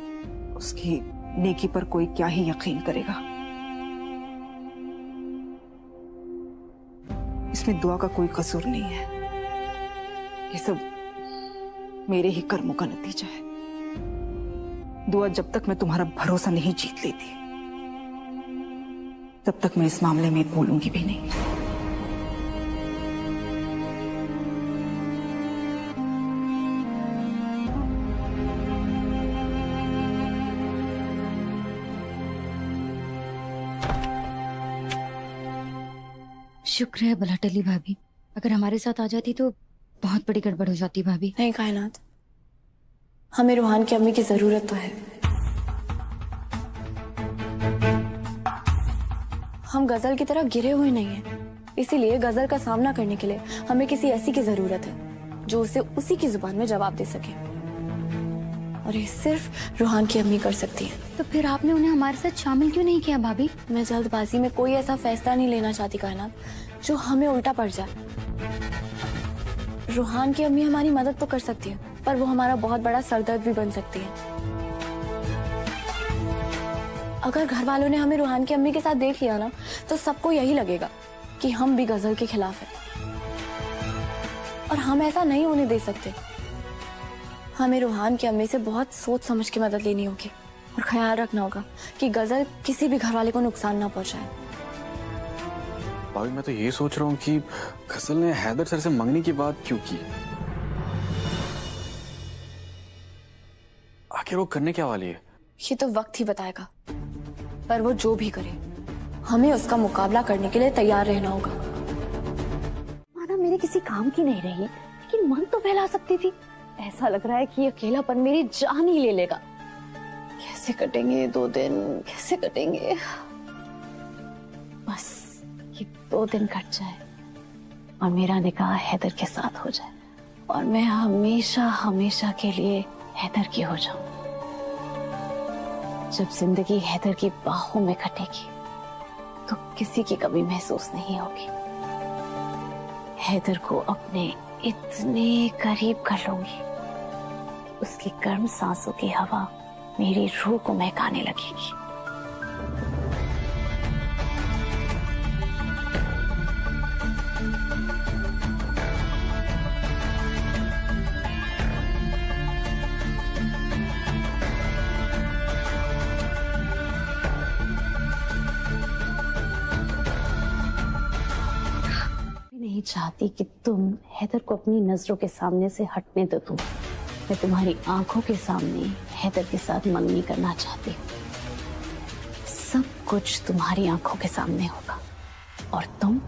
उसकी नेकी पर कोई क्या ही यकीन करेगा। इसमें दुआ का कोई कसूर नहीं है, ये सब मेरे ही कर्मों का नतीजा है। दुआ, जब तक मैं तुम्हारा भरोसा नहीं जीत लेती तब तक मैं इस मामले में बोलूंगी भी नहीं। शुक्र है भला टली भाभी, अगर हमारे साथ आ जाती तो बहुत बड़ी गड़बड़ हो जाती भाभी। नहीं कायनात, हमें रूहान की अम्मी की जरूरत तो है। हम गजल की तरह गिरे हुए नहीं हैं, इसीलिए गजल का सामना करने के लिए हमें किसी ऐसी की जरूरत है जो उसे उसी की जुबान में जवाब दे सके, और ये सिर्फ रूहान की अम्मी कर सकती है। तो फिर आपने उन्हें हमारे साथ शामिल क्यों नहीं किया भाभी? मैं जल्दबाजी में कोई ऐसा फैसला नहीं लेना चाहती कायनात जो हमें उल्टा पड़ जाए। रूहान की अम्मी हमारी मदद तो कर सकती है, पर वो हमारा बहुत बड़ा सरदर्द भी बन सकती है। अगर घर वालों ने हमें रूहान की अम्मी के साथ देख लिया ना, तो सबको यही लगेगा कि हम भी गजल के खिलाफ हैं, और हम ऐसा नहीं होने दे सकते। हमें रूहान की अम्मी से बहुत सोच समझ के मदद लेनी होगी, और ख्याल रखना होगा कि गजल किसी भी घर वाले को नुकसान ना पहुंचाए। भाभी मैं तो ये सोच रहा हूँ कि गजल ने हैदर सर से मंगनी की बात क्यों की? आखिर वो करने क्या वाली है? ये तो वक्त ही बताएगा, पर वो जो भी करे हमें उसका मुकाबला करने के लिए तैयार रहना होगा। माना मेरे किसी काम की नहीं रही, लेकिन मन तो फैला सकती थी। ऐसा लग रहा है कि अकेलापन मेरी जान ही ले लेगा। कैसे कटेंगे ये 2 दिन, कैसे कटेंगे? बस ये 2 दिन कट जाए और मेरा निकाह हैदर के साथ हो जाए, और मैं हमेशा हमेशा के लिए हैदर की हो जाऊं। जब जिंदगी हैदर की बाहों में कटेगी तो किसी की कमी महसूस नहीं होगी। हैदर को अपने इतने करीब कर लूंगी, उसकी गर्म सांसों की हवा मेरी रूह को महकाने लगेगी। नहीं चाहती कि तुम हैदर को अपनी नजरों के सामने से हटने दो। तुम, मैं तुम्हारी आंखों के सामने हैदर के साथ मंगनी करना चाहती हूँ। सब कुछ तुम्हारी आंखों के सामने होगा और तुम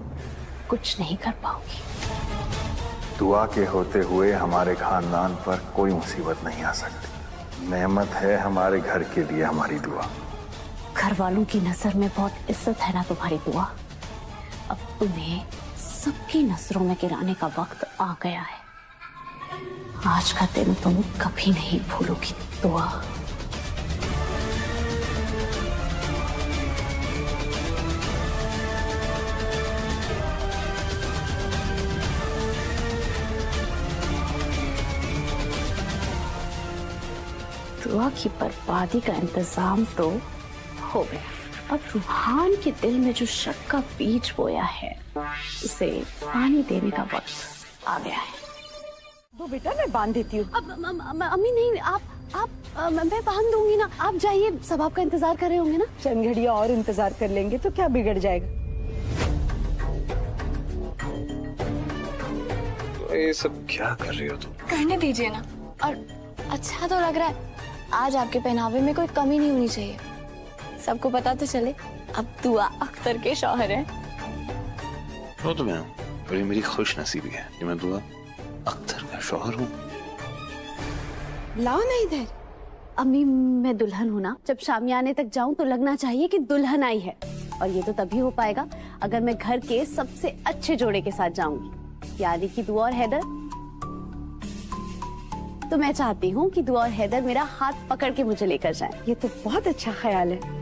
कुछ नहीं कर पाओगी। दुआ के होते हुए हमारे खानदान पर कोई मुसीबत नहीं आ सकती। नेमत है हमारे घर के लिए हमारी दुआ। घर वालों की नजर में बहुत इज्जत है ना तुम्हारी दुआ। अब तुम्हें सबकी नजरों में गिराने का वक्त आ गया है। आज का दिन तुम कभी नहीं भूलोगी दुआ। दुआ की बर्बादी का इंतजाम तो हो गया। अब रूहान के दिल में जो शक का बीज बोया है उसे पानी देने का वक्त आ गया है। वो बेटा मैं बांध देती हूँ। अब अम्मी नहीं, आप मैं बांध दूंगी ना। आप जाइए, सब आपका इंतजार कर रहे होंगे ना। चंद घड़ियाँ और इंतजार कर लेंगे तो क्या बिगड़ जाएगा। तो ये सब क्या कर रही हो तुम? करने दीजिए ना। और अच्छा तो लग रहा है, आज आपके पहनावे में कोई कमी नहीं होनी चाहिए। सबको पता तो चले अब दुआ अख्तर के शौहर हैं। वो तो मैं बड़ी मेरी खुश नसीबी है कि मैं दुआ अख्तर का शौहर हूँ। लाओ ना इधर। अम्मी मैं दुल्हन हूँ ना, जब शामियाने तक जाऊं तो लगना चाहिए कि दुल्हन आई है। और ये तो तभी हो पाएगा अगर मैं घर के सबसे अच्छे जोड़े के साथ जाऊंगी, यानी कि दुआ और हैदर। तो मैं चाहती हूँ कि दुआ और हैदर मेरा हाथ पकड़ के मुझे लेकर जाएं। ये तो बहुत अच्छा ख्याल है।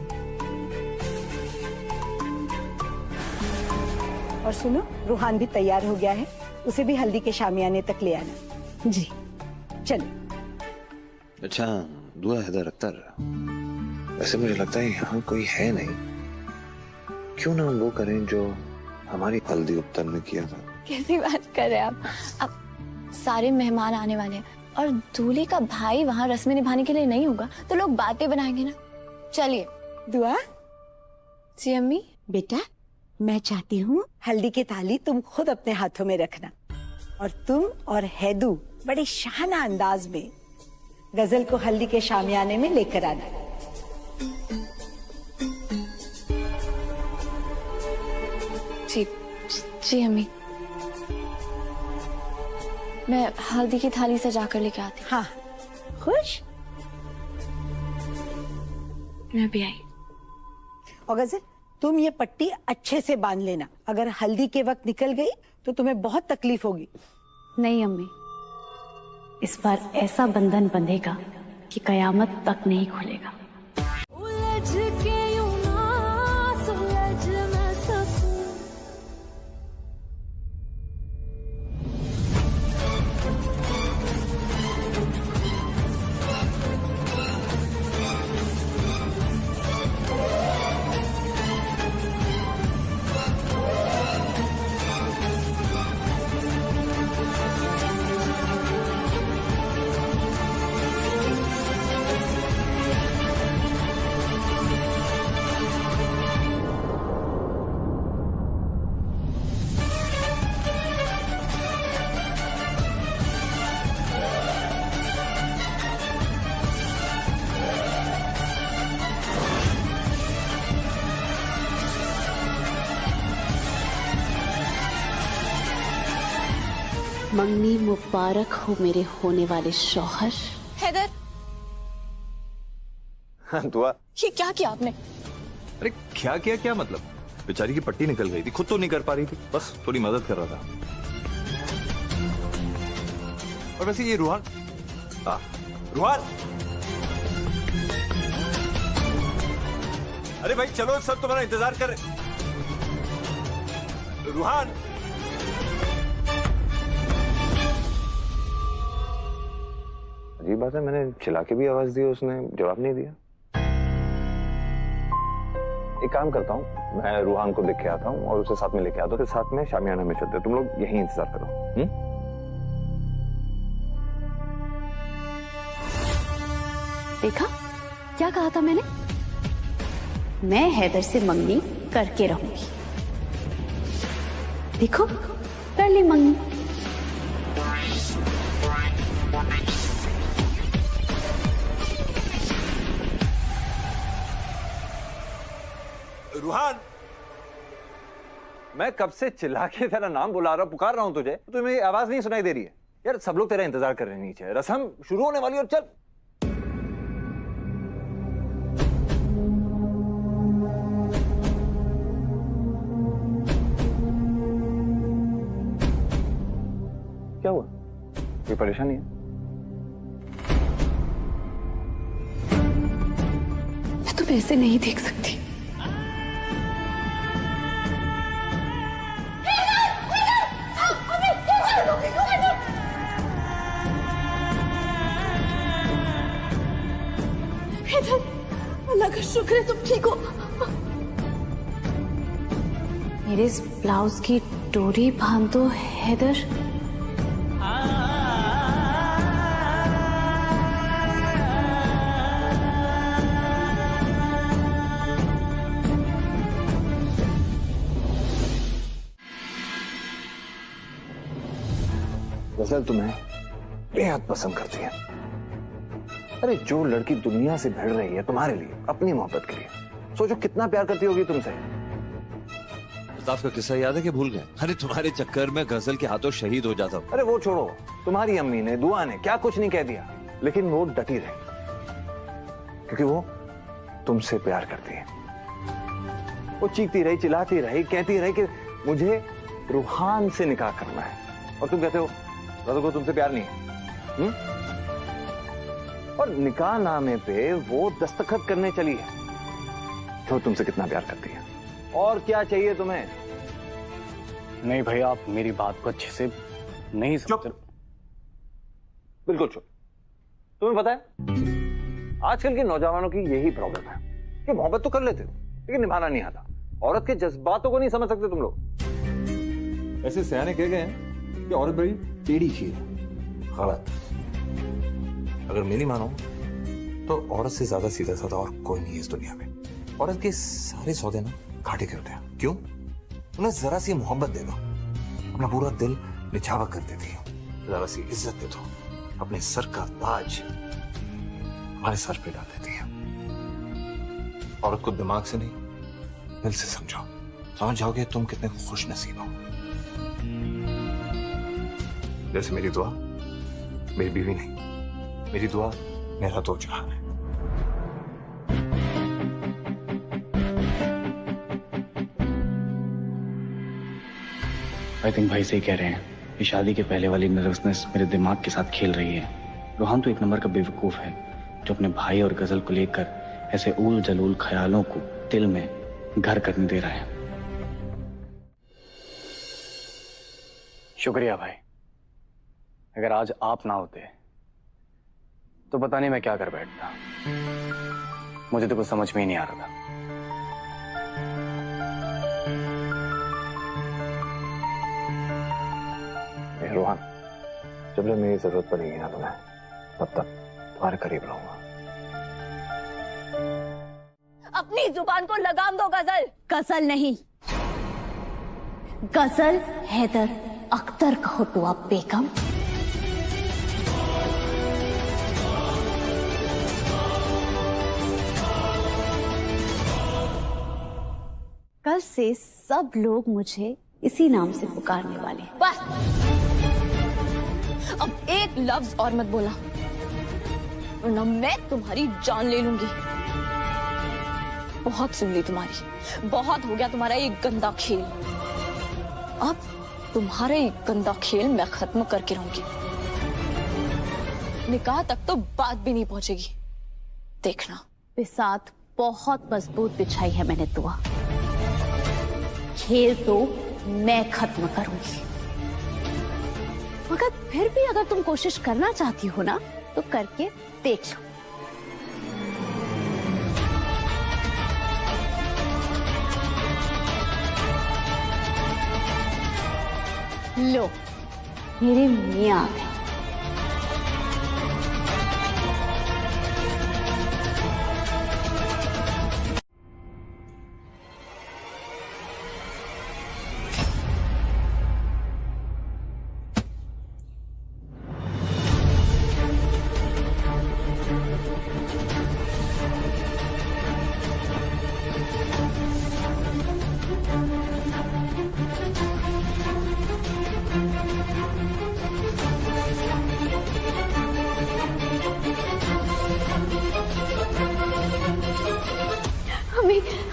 और सुनो, रूहान भी तैयार हो गया है, उसे भी हल्दी के शामियाने तक ले आना। जी चलो। अच्छा दुआ हैदर अख्तर, वैसे मुझे लगता है यहाँ कोई है नहीं। क्यों ना हम वो करें जो हमारी हल्दी उपतर में किया था। कैसी बात कर रहे हैं आप? अब सारे मेहमान आने वाले हैं और दूल्हे का भाई वहाँ रस्में निभाने के लिए नहीं होगा तो लोग बातें बनाएंगे ना। चलिए। दुआ। जी अम्मी। बेटा मैं चाहती हूँ हल्दी की थाली तुम खुद अपने हाथों में रखना और तुम और हैदू बड़े शाहाना अंदाज में गजल को हल्दी के शामियाने में लेकर आना। जी जी अम्मी, मैं हल्दी की थाली सजा कर लेके आती हूँ। हाँ खुश। मैं भी आई। और गजल तुम ये पट्टी अच्छे से बांध लेना, अगर हल्दी के वक्त निकल गई तो तुम्हें बहुत तकलीफ होगी। नहीं अम्मी, इस बार ऐसा बंधन बंधेगा कि कयामत तक नहीं खुलेगा। मंगनी मुबारक हो मेरे होने वाले शौहर। हैदर, हाँ दुआ। ये क्या किया आपने? अरे क्या किया, क्या मतलब? बेचारी की पट्टी निकल गई थी, खुद तो नहीं कर पा रही थी, बस थोड़ी मदद कर रहा था। और वैसे ये रूहान, रूहान, अरे भाई चलो, सब तुम्हारा इंतजार कर रहे। रूहान, अजीब बात है, मैंने चिल्ला के भी आवाज दी, उसने जवाब नहीं दिया। एक काम करता हूँ, मैं रूहान को देख के आता हूँ और उसे साथ में लेके आता हूँ, साथ में शामियाना में चलते, तुम लोग यहीं इंतजार करो। देखा क्या कहा था मैंने? मैं हैदर से मंगनी करके रहूंगी। देखो कर ली मंगनी। रूहान, मैं कब से चिल्ला के तेरा नाम बुला रहा हूं, पुकार रहा हूं तुझे, तुम्हें आवाज नहीं सुनाई दे रही है? यार सब लोग तेरा इंतजार कर रहे हैं नीचे, रस्म शुरू होने वाली, और चल। क्या हुआ? कोई परेशानी है? मैं तुम्हें ऐसे नहीं देख सकती। अल्लाह का शुक्र है तुम ठीक हो। मेरे इस ब्लाउज की डोरी बांध दो हैदर। गजल तुम्हें बेहद पसंद करती है। अरे जो लड़की दुनिया से भिड़ रही है तुम्हारे लिए, अपनी मोहब्बत के लिए, सोचो कितना प्यार करती होगी तुमसे। अल्ताफ का किस्सा याद है कि भूल गए? अरे तुम्हारे चक्कर में गजल के हाथों शहीद हो जाता। अरे वो छोड़ो, तुम्हारी अम्मी ने, दुआ ने क्या कुछ नहीं कह दिया, लेकिन वो डटी रही क्योंकि वो तुमसे प्यार करती है। वो चीखती रही, चिल्लाती रही, कहती रही कि मुझे रूहान से निकाह करना है, और तुम कहते हो दादा को तुमसे प्यार नहीं है। और निकाह नामे पे वो दस्तखत करने चली है तो तुमसे कितना प्यार करती है। और क्या चाहिए तुम्हें? नहीं भाई, आप मेरी बात को अच्छे से नहीं समझते। बिल्कुल चुप। तुम्हें पता है आजकल के नौजवानों की यही प्रॉब्लम है कि मोहब्बत तो कर लेते हो लेकिन निभाना नहीं आता। औरत के जज्बातों को नहीं समझ सकते तुम लोग। ऐसे सयाने कह गए हैं कि औरत बड़ी टेढ़ी चीज है। गलत। अगर मेरी मानो तो औरत से ज्यादा सीधा साधा और कोई नहीं है इस दुनिया में। औरत के सारे सौदे ना घाटे के होते हैं। क्यों? उन्हें जरा सी मोहब्बत दे दो, अपना पूरा दिल निछावर कर देती है। जरा सी इज्जत दे दो, अपने सर का ताज हमारे सर पे डाल देती है। औरत को दिमाग से नहीं, दिल से समझो, समझ जाओगे तुम कितने खुश नसीब हो। जैसे मेरी दुआ मेरी बीवी नहीं, मेरी दुआ मेरा दो जहान है। आई थिंक भाई सही कह रहे हैं। ये शादी के पहले वाली नर्वसनेस मेरे दिमाग के साथ खेल रही है। रोहान तो एक नंबर का बेवकूफ है जो अपने भाई और गजल को लेकर ऐसे ऊल जलूल ख्यालों को दिल में घर करने दे रहा है। शुक्रिया भाई, अगर आज आप ना होते तो पता नहीं मैं क्या कर बैठता। मुझे तो कुछ समझ में ही नहीं आ रहा था। रोहन, जब जब मेरी जरूरत पड़ेगी ना तुम्हें, तब तक तुम्हारे करीब रहूंगा। अपनी जुबान को लगाम दो गजल। गजल नहीं, गजल हैदर अख्तर कहो तो आप बेगम। कल से सब लोग मुझे इसी नाम से पुकारने वाले हैं। बस अब एक लफ्ज और मत बोला वरना मैं तुम्हारी जान ले लूंगी। बहुत सुन ली तुम्हारी, बहुत हो गया तुम्हारा ये गंदा खेल। अब तुम्हारा ये गंदा खेल मैं खत्म करके रहूंगी। निकाह तक तो बात भी नहीं पहुंचेगी। देखना, बिसात बहुत मजबूत बिछाई है मैंने दुआ। खेल तो मैं खत्म करूंगी, मगर फिर भी अगर तुम कोशिश करना चाहती हो ना तो करके देख लो। लो, मेरे मियां आ गए।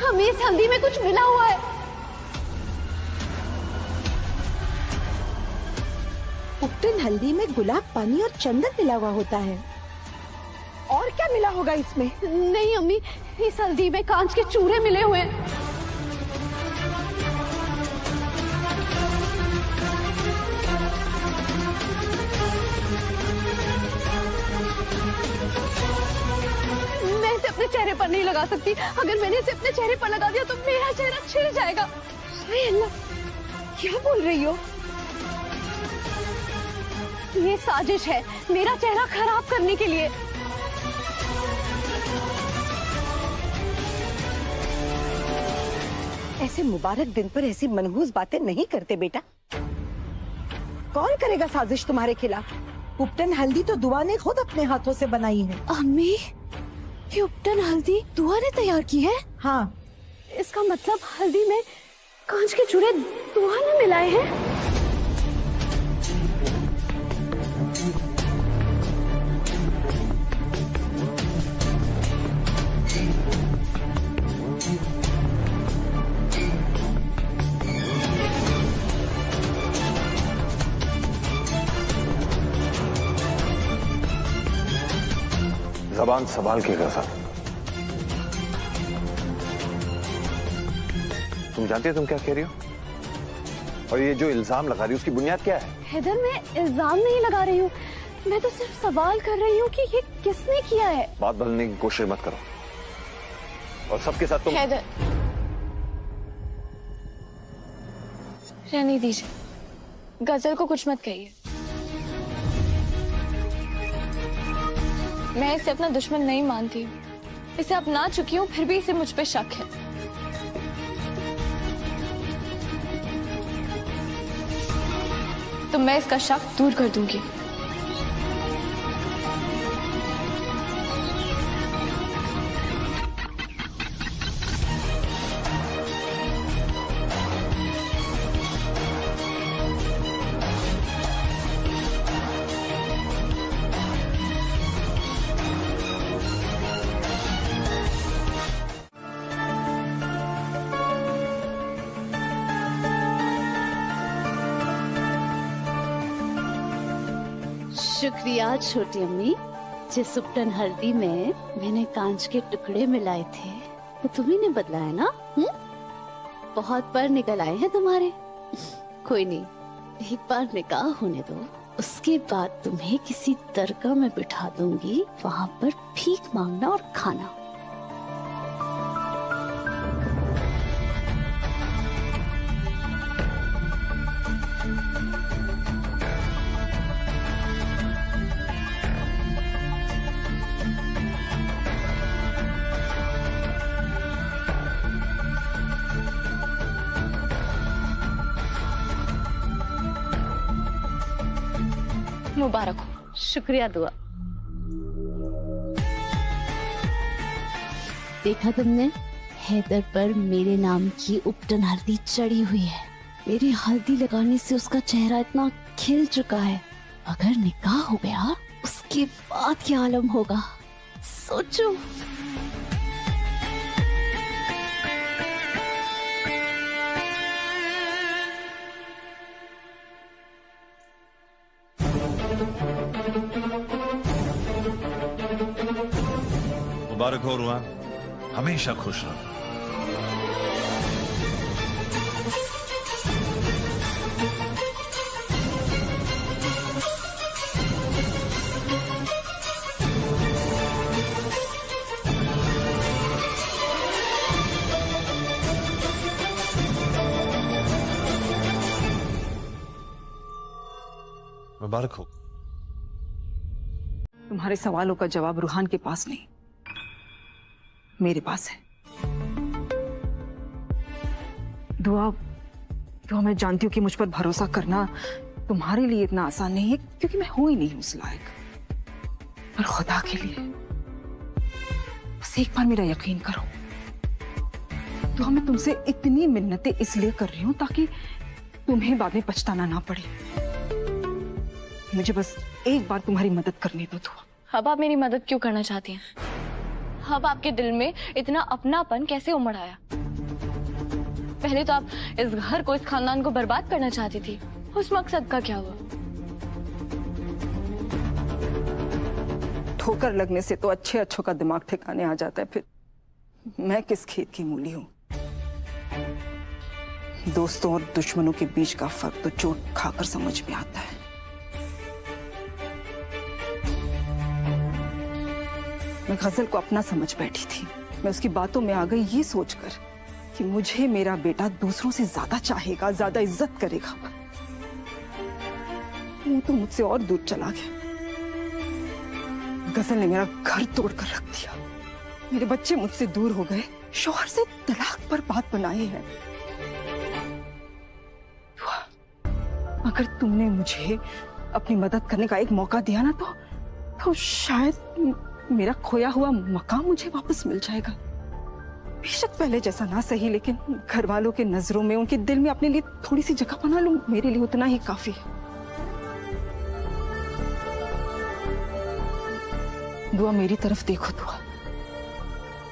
हमें इस हल्दी में कुछ मिला हुआ है। उपटन हल्दी में गुलाब पानी और चंदन मिला हुआ होता है। और क्या मिला होगा इसमें? नहीं अम्मी, इस हल्दी में कांच के चूरे मिले हुए हैं। मैं इसे अपने चेहरे पर नहीं लगा सकती। अगर मैंने इसे अपने चेहरे पर लगा दिया तो मेरा चेहरा छिल जाएगा। अरे अल्लाह, क्या बोल रही हो? ये साजिश है मेरा चेहरा खराब करने के लिए। ऐसे मुबारक दिन पर ऐसी मनहूस बातें नहीं करते बेटा। कौन करेगा साजिश तुम्हारे खिलाफ? उपटन हल्दी तो दुआ ने खुद अपने हाथों से बनाई है। अम्मी, ये उपटन हल्दी दुआ ने तैयार की है? हाँ। इसका मतलब हल्दी में कांच के चूरे दुआ ने मिलाए हैं? ज़बान संभाल के गजल। तुम जानती हो तुम क्या कह रही हो? और ये जो इल्जाम लगा रही हो उसकी बुनियाद क्या है? हैदर, मैं इल्जाम नहीं लगा रही हूँ, मैं तो सिर्फ सवाल कर रही हूँ कि ये किसने किया है। बात बदलने की कोशिश मत करो और सबके साथ तुम। हैदर, रहने दीजिए, गजल को कुछ मत कहिए। मैं इसे अपना दुश्मन नहीं मानती। इसे अपना चुकी हूँ, फिर भी इसे मुझ पे शक है। तो मैं इसका शक दूर कर दूंगी। शुक्रिया छोटी अम्मी। जिस उपटन हल्दी में मैंने कांच के टुकड़े मिलाए थे वो तुम्ही ने बदलाया ना? बहुत पर निकल आए हैं तुम्हारे। कोई नहीं, एक बार निकाह होने दो, उसके बाद तुम्हें किसी दरगाह में बिठा दूंगी, वहां पर भीख मांगना और खाना। मुबारक हो। शुक्रिया दुआ। देखा तुमने, हैदर पर मेरे नाम की उपटन हल्दी चढ़ी हुई है। मेरी हल्दी लगाने से उसका चेहरा इतना खिल चुका है। अगर निकाह हो गया उसके बाद क्या आलम होगा, सोचो। मुबारक हो रुहान, हमेशा खुश रहो। मुबारक हो। तुम्हारे सवालों का जवाब रूहान के पास नहीं, मेरे पास है। दुआ मैं जानती हूँ कि मुझ पर भरोसा करना तुम्हारे लिए इतना आसान नहीं है, क्योंकि मैं हूं ही नहीं उस लायक। पर खुदा के लिए बस एक बार मेरा यकीन करो। दुआ मैं तुमसे इतनी मिन्नतें इसलिए कर रही हूं ताकि तुम्हें बाद में पछताना ना पड़े। मुझे बस एक बार तुम्हारी मदद करने दो दुआ। अब आप मेरी मदद क्यों करना चाहती हैं? अब आपके दिल में इतना अपनापन कैसे उमड़ आया? पहले तो आप इस घर को, इस खानदान को बर्बाद करना चाहती थी। उस मकसद का क्या हुआ? ठोकर लगने से तो अच्छों का दिमाग ठिकाने आ जाता है। फिर मैं किस खेत की मूली हूं? दोस्तों और दुश्मनों के बीच का फर्क तो चोट खाकर समझ में आता है। मैं गजल को अपना समझ बैठी थी। मैं उसकी बातों में आ गई ये सोचकर कि मुझे मेरा बेटा दूसरों से ज्यादा चाहेगा, ज्यादा इज्जत करेगा। वो तो मुझसे और दूर चला गया। गजल ने मेरा घर तोड़कर रख दिया। मेरे बच्चे मुझसे दूर हो गए। शौहर से तलाक पर बात बनाए हैं। अगर तुमने मुझे अपनी मदद करने का एक मौका दिया ना तो शायद मेरा खोया हुआ मकाम मुझे वापस मिल जाएगा। बेशक पहले जैसा ना सही, लेकिन घर वालों के नजरों में, उनके दिल में अपने लिए थोड़ी सी जगह बना लूं, मेरे लिए उतना ही काफी है। दुआ मेरी तरफ देखो दुआ,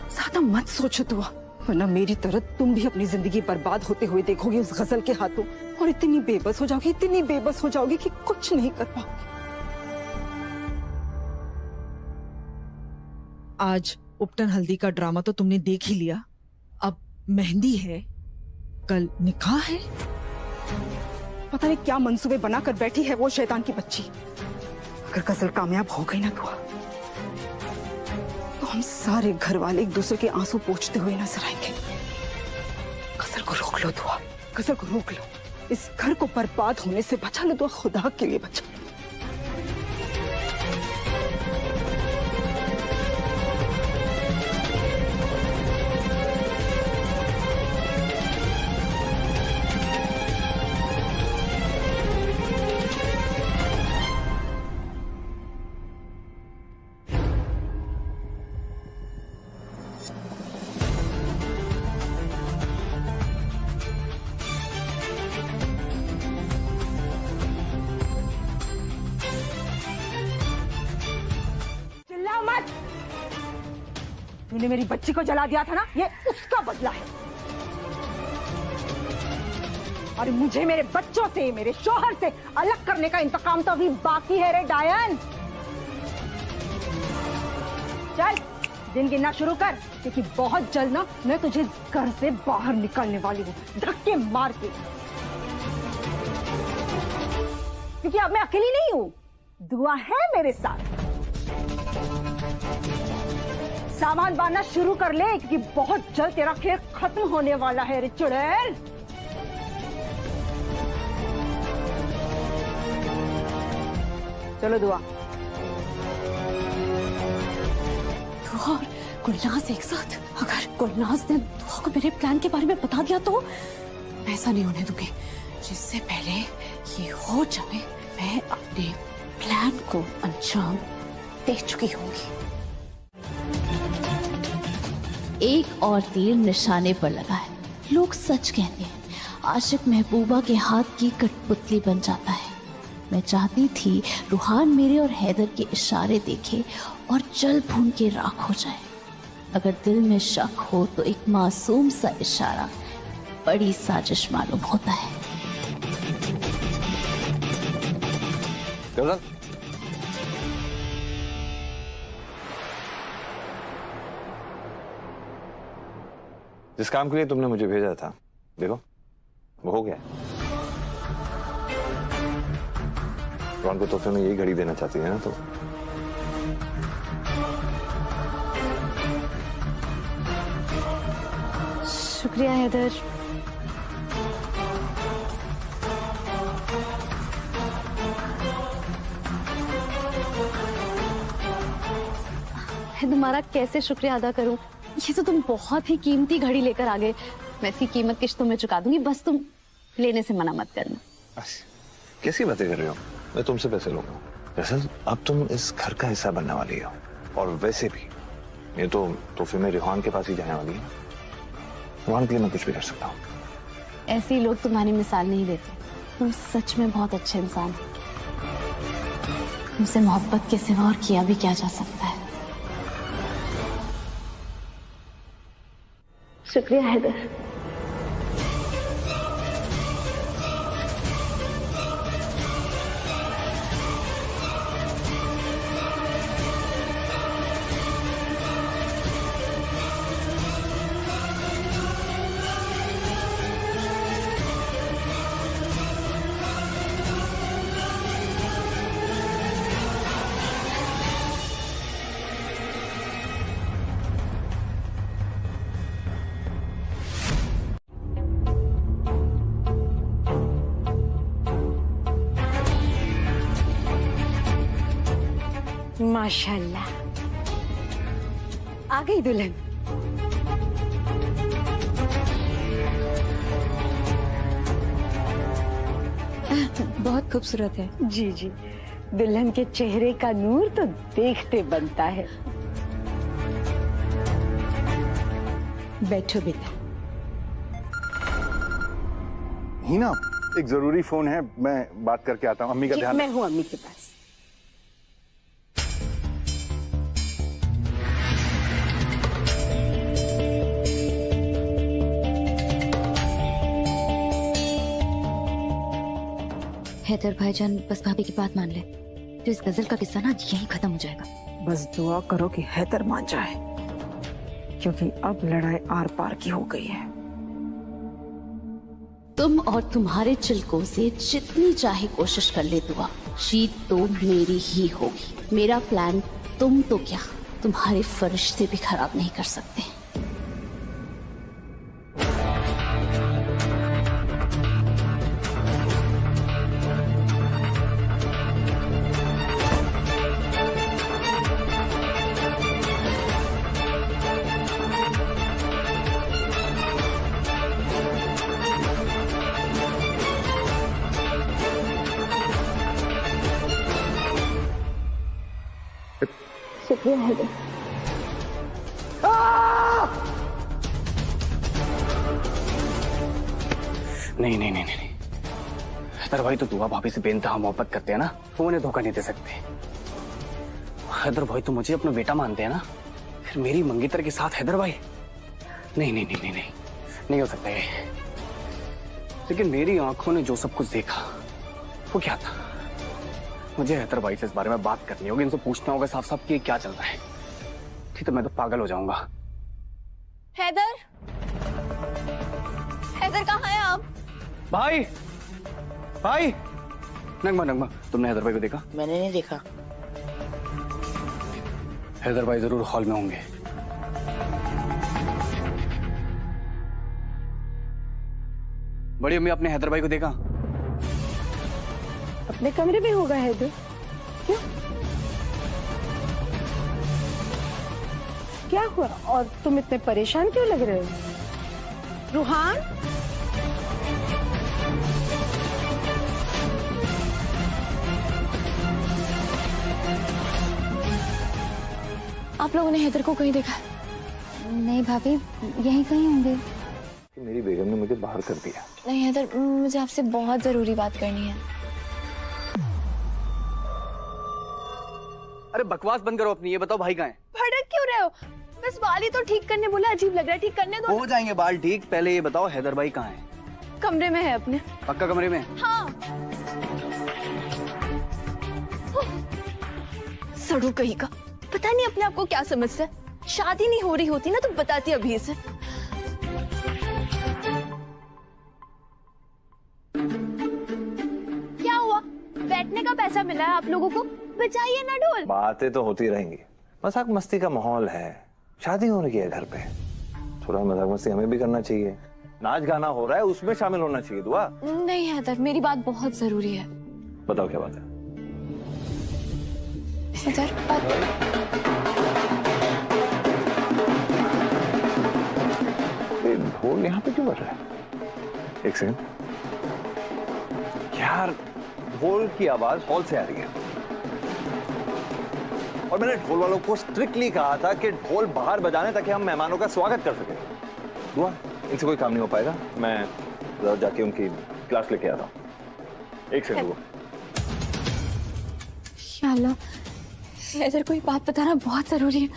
ज्यादा मत सोचो दुआ, वरना मेरी तरह तुम भी अपनी जिंदगी बर्बाद होते हुए देखोगे उस गजल के हाथों, और इतनी बेबस हो जाओगी, इतनी बेबस हो जाओगी कि कुछ नहीं कर पाओगी। आज उपटन हल्दी का ड्रामा तो तुमने देख ही लिया। अब मेहंदी है, कल निकाह है। पता नहीं क्या मंसूबे बनाकर बैठी है वो शैतान की बच्ची। अगर गजल कामयाब हो गई ना तो हम सारे घर वाले एक दूसरे के आंसू पोंछते हुए नजर आएंगे। गजल को रोक लो दुआ, गजल को रोक लो। इस घर को बर्बाद होने से बचा लो दुआ, खुदा के लिए बचा लो। तुमने मेरी बच्ची को जला दिया था ना, ये उसका बदला है। और मुझे मेरे बच्चों से, मेरे शौहर से अलग करने का इंतकाम तो अभी बाकी है रे डायन। चल दिन गिनना शुरू कर, क्योंकि बहुत जल्द ना मैं तुझे घर से बाहर निकालने वाली हूँ, धक्के मार के। क्योंकि अब मैं अकेली नहीं हूँ, दुआ है मेरे साथ। सामान बांधना शुरू कर ले, क्योंकि बहुत जल्द तेरा खेल खत्म होने वाला है रे चुड़ैल। चलो दुआ। दुआ और गुलनाज एक साथ? अगर गुलनाज ने दुआ को मेरे प्लान के बारे में बता दिया तो मैं ऐसा नहीं होने दूंगी। जिससे पहले ये हो जाए मैं अपने प्लान को अंजाम दे चुकी होंगी। एक और तीर निशाने पर लगा है। लोग सच कहते हैं, आशिक महबूबा के हाथ की कठपुतली बन जाता है। मैं चाहती थी रूहान मेरे और हैदर के इशारे देखे और जल भून के राख हो जाए। अगर दिल में शक हो तो एक मासूम सा इशारा बड़ी साजिश मालूम होता है। जिस काम के लिए तुमने मुझे भेजा था, देखो वो हो गया। रोहन को तोहफे में यही घड़ी देना चाहती है ना, तो शुक्रिया हैदर। तुम्हारा कैसे शुक्रिया अदा करूं? ये तो तुम बहुत ही कीमती घड़ी लेकर आ गए। मैं इसकी कीमत किस्त तुम्हें चुका दूंगी, बस तुम लेने से मना मत करना। कैसी बातें कर रही हो? मैं तुमसे पैसे लूंगा। दरअसल अब तुम इस घर का हिस्सा बनने वाली हो, और वैसे भी ये तो तोहफे में रिहान के पास ही जाने वाली है। रिहान के लिए मैं कुछ भी कर सकता हूँ। ऐसे ही लोग तुम्हारी मिसाल नहीं देते। तुम सच में बहुत अच्छे इंसान हो। तुमसे मोहब्बत के सिवा और किया भी क्या जा सकता है। शुक्रिया हैदर। माशाल्लाह, आ गई दुल्हन। बहुत खूबसूरत है। जी जी, दुल्हन के चेहरे का नूर तो देखते बनता है। बैठो बेटा। हीना, एक जरूरी फोन है, मैं बात करके आता हूँ। अम्मी का ध्यान। मैं हूँ अम्मी के पास। हैदर भाईजान, बस भाभी की बात मान ले तो इस गजल का किस्सा ना यहीं खत्म हो जाएगा। बस दुआ करो कि हैदर मान जाए, क्योंकि अब लड़ाई आर पार की हो गई है। तुम और तुम्हारे चिलकों से जितनी चाहे कोशिश कर ले दुआ, जीत तो मेरी ही होगी। मेरा प्लान तुम तो क्या, तुम्हारे फरिश्ते भी खराब नहीं कर सकते। शुक्रिया हैदर। नहीं नहीं नहीं नहीं, हैदर भाई तो दुआ भाभी से बेइंतहा मोहब्बत करते हैं ना, वो उन्हें धोखा नहीं दे सकते। हैदर भाई तो मुझे अपना बेटा मानते हैं ना, फिर मेरी मंगेतर के साथ हैदर भाई? नहीं नहीं नहीं नहीं नहीं, नहीं हो सकता ये। लेकिन मेरी आंखों ने जो सब कुछ देखा वो क्या था? मुझे हैदर भाई से इस बारे में बात करनी होगी, इनसे पूछना होगा साफ साफ कि क्या चल रहा है। ठीक है, मैं तो पागल हो जाऊंगा। हैदर, हैदर कहाँ है आप? भाई, भाई, नगमा नगमा, तुमने हैदर भाई को देखा? मैंने नहीं देखा। हैदर भाई जरूर हॉल में होंगे। बड़ी अम्मी, आपने हैदर भाई को देखा? अपने कमरे में होगा हैदर। क्यों? क्या हुआ? और तुम इतने परेशान क्यों लग रहे हो? रूहान? आप लोगों ने हैदर को कहीं देखा? नहीं भाभी, यहीं कहीं होंगे। मेरी बेगम ने मुझे बाहर कर दिया। नहीं हैदर, मुझे आपसे बहुत जरूरी बात करनी है। अरे बकवास बंद करो अपनी, ये बताओ भाई कहाँ है? भड़क क्यों रहे हो? बस बाल ही तो ठीक करने बोला, अजीब लग रहा है, ठीक करने दो। हो जाएंगे बाल ठीक, पहले ये बताओ हैदर भाई कहाँ है? कमरे में है अपने। पक्का कमरे में? हाँ। सड़ू कहीं का, पता नहीं अपने आप को क्या समझता है। शादी नहीं हो रही होती ना तो बताती अभी से। क्या हुआ? बैठने का पैसा मिला है आप लोगों को, बचाइए ना ढोल। बातें तो होती रहेंगी, मजाक मस्ती का माहौल है, शादी हो रही है घर पे, थोड़ा मजाक मस्ती हमें भी करना चाहिए। नाच गाना हो रहा है, उसमें शामिल होना चाहिए। दुआ नहीं हैदर, मेरी बात बहुत जरूरी है। बताओ क्या बात है? ढोल यहाँ पे क्यों बज रहा है? एक सेकंड यार, ढोल की आवाज हॉल से आ रही है और मैंने ढोल वालों को स्ट्रिक्टली कहा था कि ढोल बाहर बजाने ताकि हम मेहमानों का स्वागत कर सके। दुआ, इनसे कोई काम नहीं हो पाएगा, मैं जरा जाके उनकी क्लास लेके आ रहा हूँ। एक सेकंड। या अल्लाह, हैदर कोई बात बताना बहुत जरूरी है।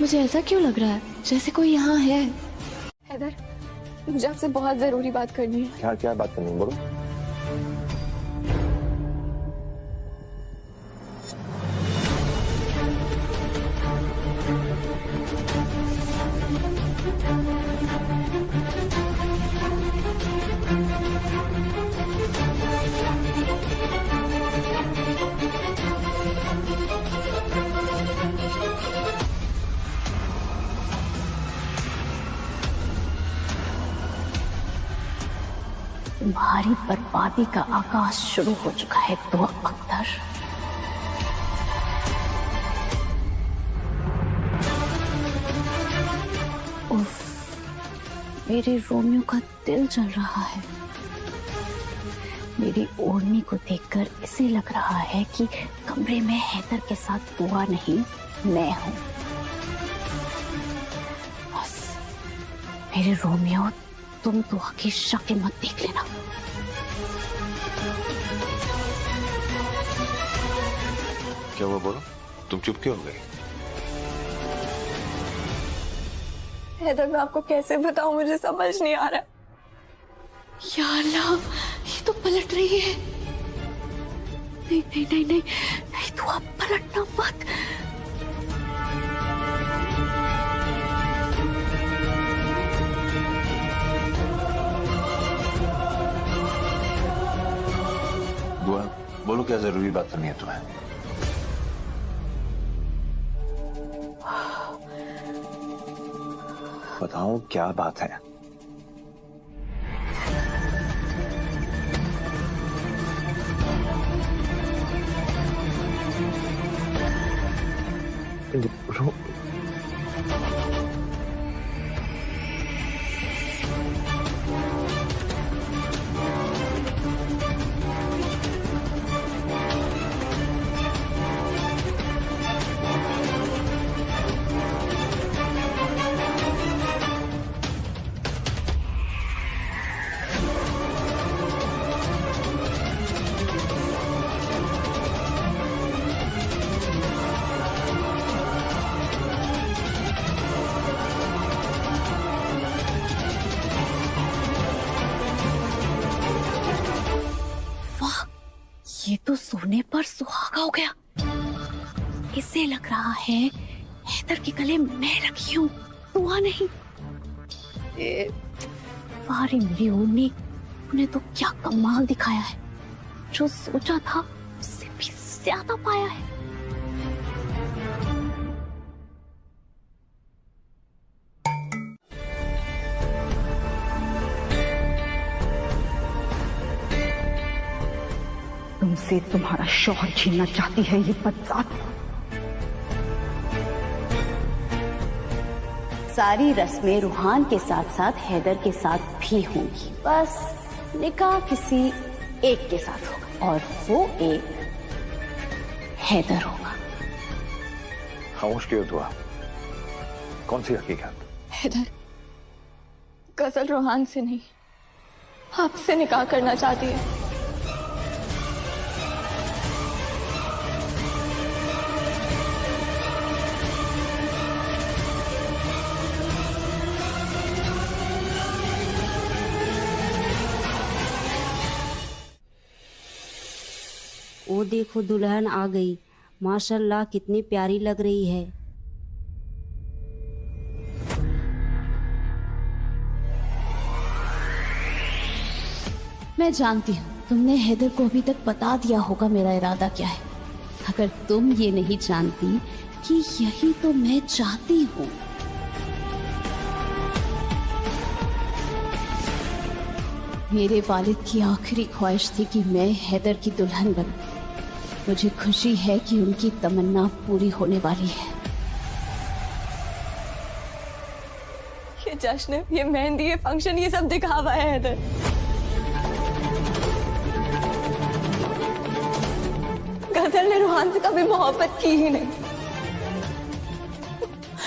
मुझे ऐसा क्यों लग रहा है जैसे कोई यहाँ है? हैदर, मुझे आपसे बहुत जरूरी बात करनी है। क्या क्या बात करनी है, बोलो। तुम्हारी बर्बादी का आगाज शुरू हो चुका है दुआ अख्तर। उफ, मेरे रोमियो का दिल जल रहा है। मेरी ओढ़नी को देखकर इसे लग रहा है कि कमरे में हैदर के साथ दुआ नहीं, मैं हूं। बस मेरे रोमियो, तुम दुआ की शक्ल मत देख लेना। क्या हुआ, बोलो? तुम चुप क्यों हो गई? हैदर, मैं आपको कैसे बताऊं, मुझे समझ नहीं आ रहा। या अल्लाह, ये तो पलट रही है। नहीं नहीं नहीं नहीं, नहीं तो आप पलटना मत। दुआ, बोलो क्या जरूरी बात करनी है तुम्हें? बताओ क्या बात है? ये तो सोने पर सुहागा हो गया। इससे लग रहा है हैदर के गले मैं रखी हूँ, दुआ नहीं। वारी मेरी ओढ़नी, उन्हें तो क्या कमाल दिखाया है। जो सोचा था उससे भी ज्यादा पाया है। तुमसे तुम्हारा शौहर छीनना चाहती है ये बदजात। सारी रस्में रूहान के साथ साथ हैदर के साथ भी होंगी, बस निकाह किसी एक के साथ होगा और वो एक हैदर होगा। खामोश क्यों हुआ? कौन सी हकीकत? हैदर गजल रूहान से नहीं, आपसे निकाह करना चाहती है। ओ देखो दुल्हन आ गई, माशाल्लाह कितनी प्यारी लग रही है। मैं जानती हूँ तुमने हैदर को अभी तक बता दिया होगा मेरा इरादा क्या है। अगर तुम ये नहीं जानती कि यही तो मैं चाहती हूँ। मेरे वालिद की आखिरी ख्वाहिश थी कि मैं हैदर की दुल्हन बनूं। मुझे खुशी है कि उनकी तमन्ना पूरी होने वाली है। ये जश्न, ये मेहंदी, ये फंक्शन, ये सब दिखावा है हैदर। गजल ने रूहान से कभी मोहब्बत की ही नहीं।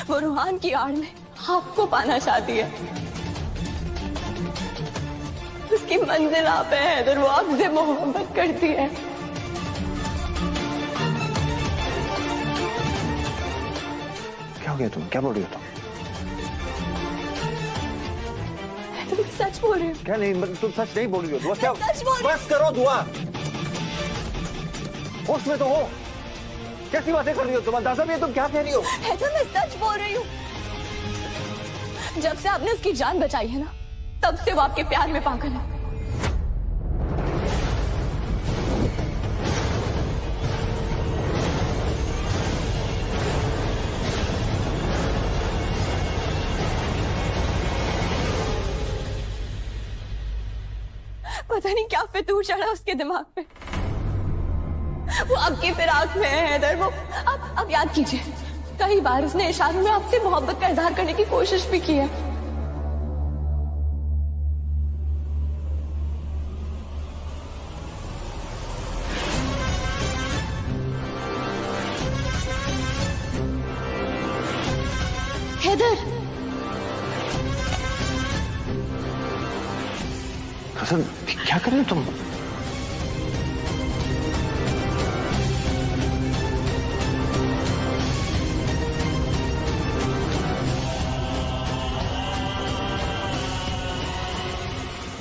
वो रूहान की आड़ में आपको पाना चाहती है। उसकी मंजिल आप है हैदर, वो आपसे मोहब्बत करती है। क्या हो गया तुम? क्या बोल रही हो तुम? तुम सच बोल रही हो? क्या नहीं, तुम सच नहीं बोल रही हो दुआ? क्या सच बोल रही हो? बस करो दुआ, उसमें तो हो। कैसी बातें कर रही हो तुम? अंदाजा भी है तुम क्या कह रही हो? हैदर मैं सच बोल रही हूँ। जब से आपने उसकी जान बचाई है ना, तब से वो आपके प्यार में पागल है। पता नहीं क्या फितूर चढ़ा उसके दिमाग पे। वो आपकी फिराक में है हैदर। वो अब याद कीजिए, कई बार उसने इशारों में आपसे मोहब्बत का इजहार करने की कोशिश भी की है। हैदर, हसन क्या कर रहे हो तुम?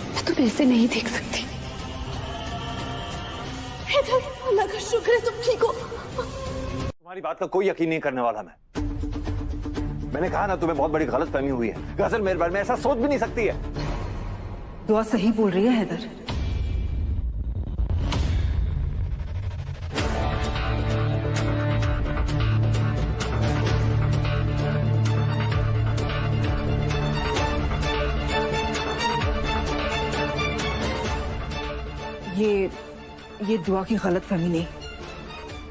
मैं तुम्हें ऐसे नहीं देख सकती। हैदर, अल्लाह का शुक्र है तुम ठीक हो। तुम्हारी बात का कोई यकीन नहीं करने वाला मैंने कहा ना तुम्हें बहुत बड़ी गलतफहमी हुई है। गजल मेरे बारे में ऐसा सोच भी नहीं सकती है। दुआ सही बोल रही है हैदर। ये दुआ की गलतफहमी नहीं,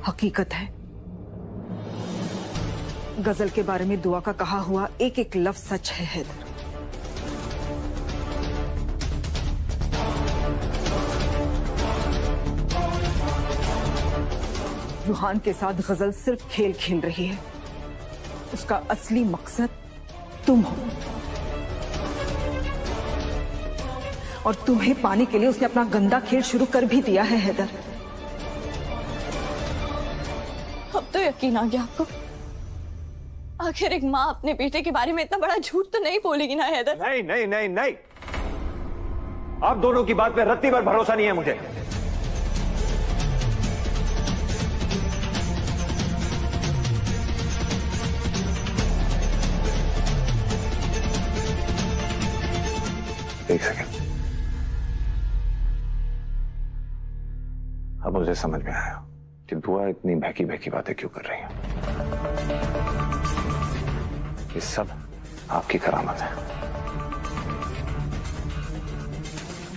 हकीकत है। गजल के बारे में दुआ का कहा हुआ एक एक लफ्ज सच है हैदर। रूहान के साथ गजल सिर्फ खेल खेल रही है, उसका असली मकसद तुम हो, और तुम्हें पाने के लिए उसने अपना गंदा खेल शुरू कर भी दिया है हैदर। अब तो यकीन आ गया आपको? आखिर एक माँ अपने बेटे के बारे में इतना बड़ा झूठ तो नहीं बोलेगी ना हैदर? नहीं नहीं नहीं नहीं, आप दोनों की बात पे रत्ती भर भरोसा नहीं है मुझे। एक सेकंड, अब मुझे समझ में आया कि दुआ इतनी बहकी बहकी बातें क्यों कर रही है। ये सब आपकी करामत है।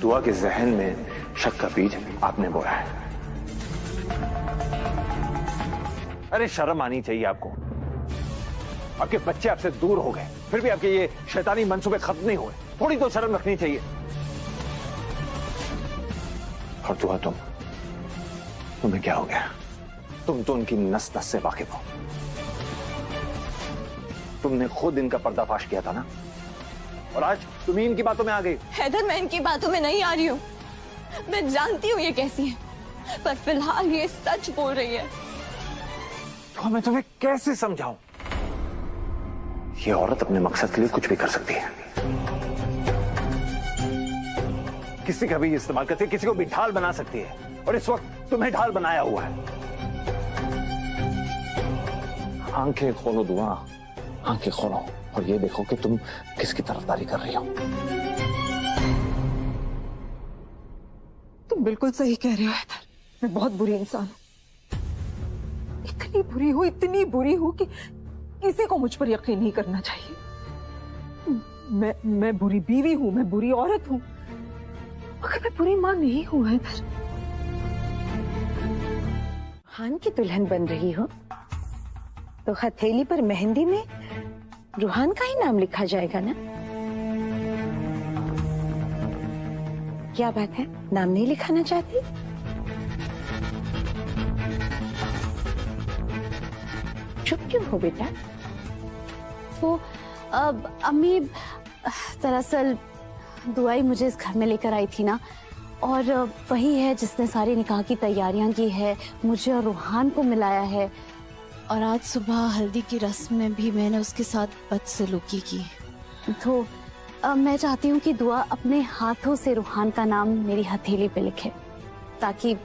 दुआ के जहन में शक का बीज आपने बोया है। अरे शर्म आनी चाहिए आपको। आपके बच्चे आपसे दूर हो गए, फिर भी आपके ये शैतानी मंसूबे खत्म नहीं हुए। थोड़ी तो शर्म रखनी चाहिए। और दुआ, तुम्हें क्या हो गया? तुम तो उनकी नस नस से वाकिफ हो। तुमने खुद इनका पर्दाफाश किया था ना, और आज तुम ही इनकी बातों में आ गई। हैदर, मैं इनकी बातों में नहीं आ रही हूँ। मैं जानती हूँ ये कैसी है, पर फिलहाल ये सच बोल रही है। तो मैं तुम्हें कैसे समझाऊं? ये औरत अपने मकसद के लिए कुछ भी कर सकती है। किसी का भी इस्तेमाल करती है, किसी को भी ढाल बना सकती है, और इस वक्त तुम्हें ढाल बनाया हुआ है। आंखें खोलो दुआ, आंखें खोलो, और ये देखो कि तुम किसकी तरफदारी कर रही हो। तुम बिल्कुल सही कह रहे हो हैदर, मैं बहुत बुरी इंसान हूं। इतनी बुरी हूं कि किसी को मुझ पर यकीन नहीं करना चाहिए। मैं बुरी बीवी हूं, मैं बुरी औरत हूं, मगर मैं बुरी मां नहीं हूं हैदर। खान की दुल्हन बन रही हो तो हथेली पर मेहंदी में रूहान का ही नाम लिखा जाएगा ना? क्या बात है, नाम नहीं लिखाना चाहती? चुप क्यों हो बेटा? वो अम्मी, दरअसल दुआई मुझे इस घर में लेकर आई थी ना, और वही है जिसने सारी निकाह की तैयारियां की है, मुझे और रूहान को मिलाया है, और आज सुबह हल्दी की रस्म में भी मैंने उसके साथ बदसलूकी की। तो मैं चाहती हूँ कि दुआ अपने हाथों से रूहान का नाम मेरी हथेली पे लिखे, ताकि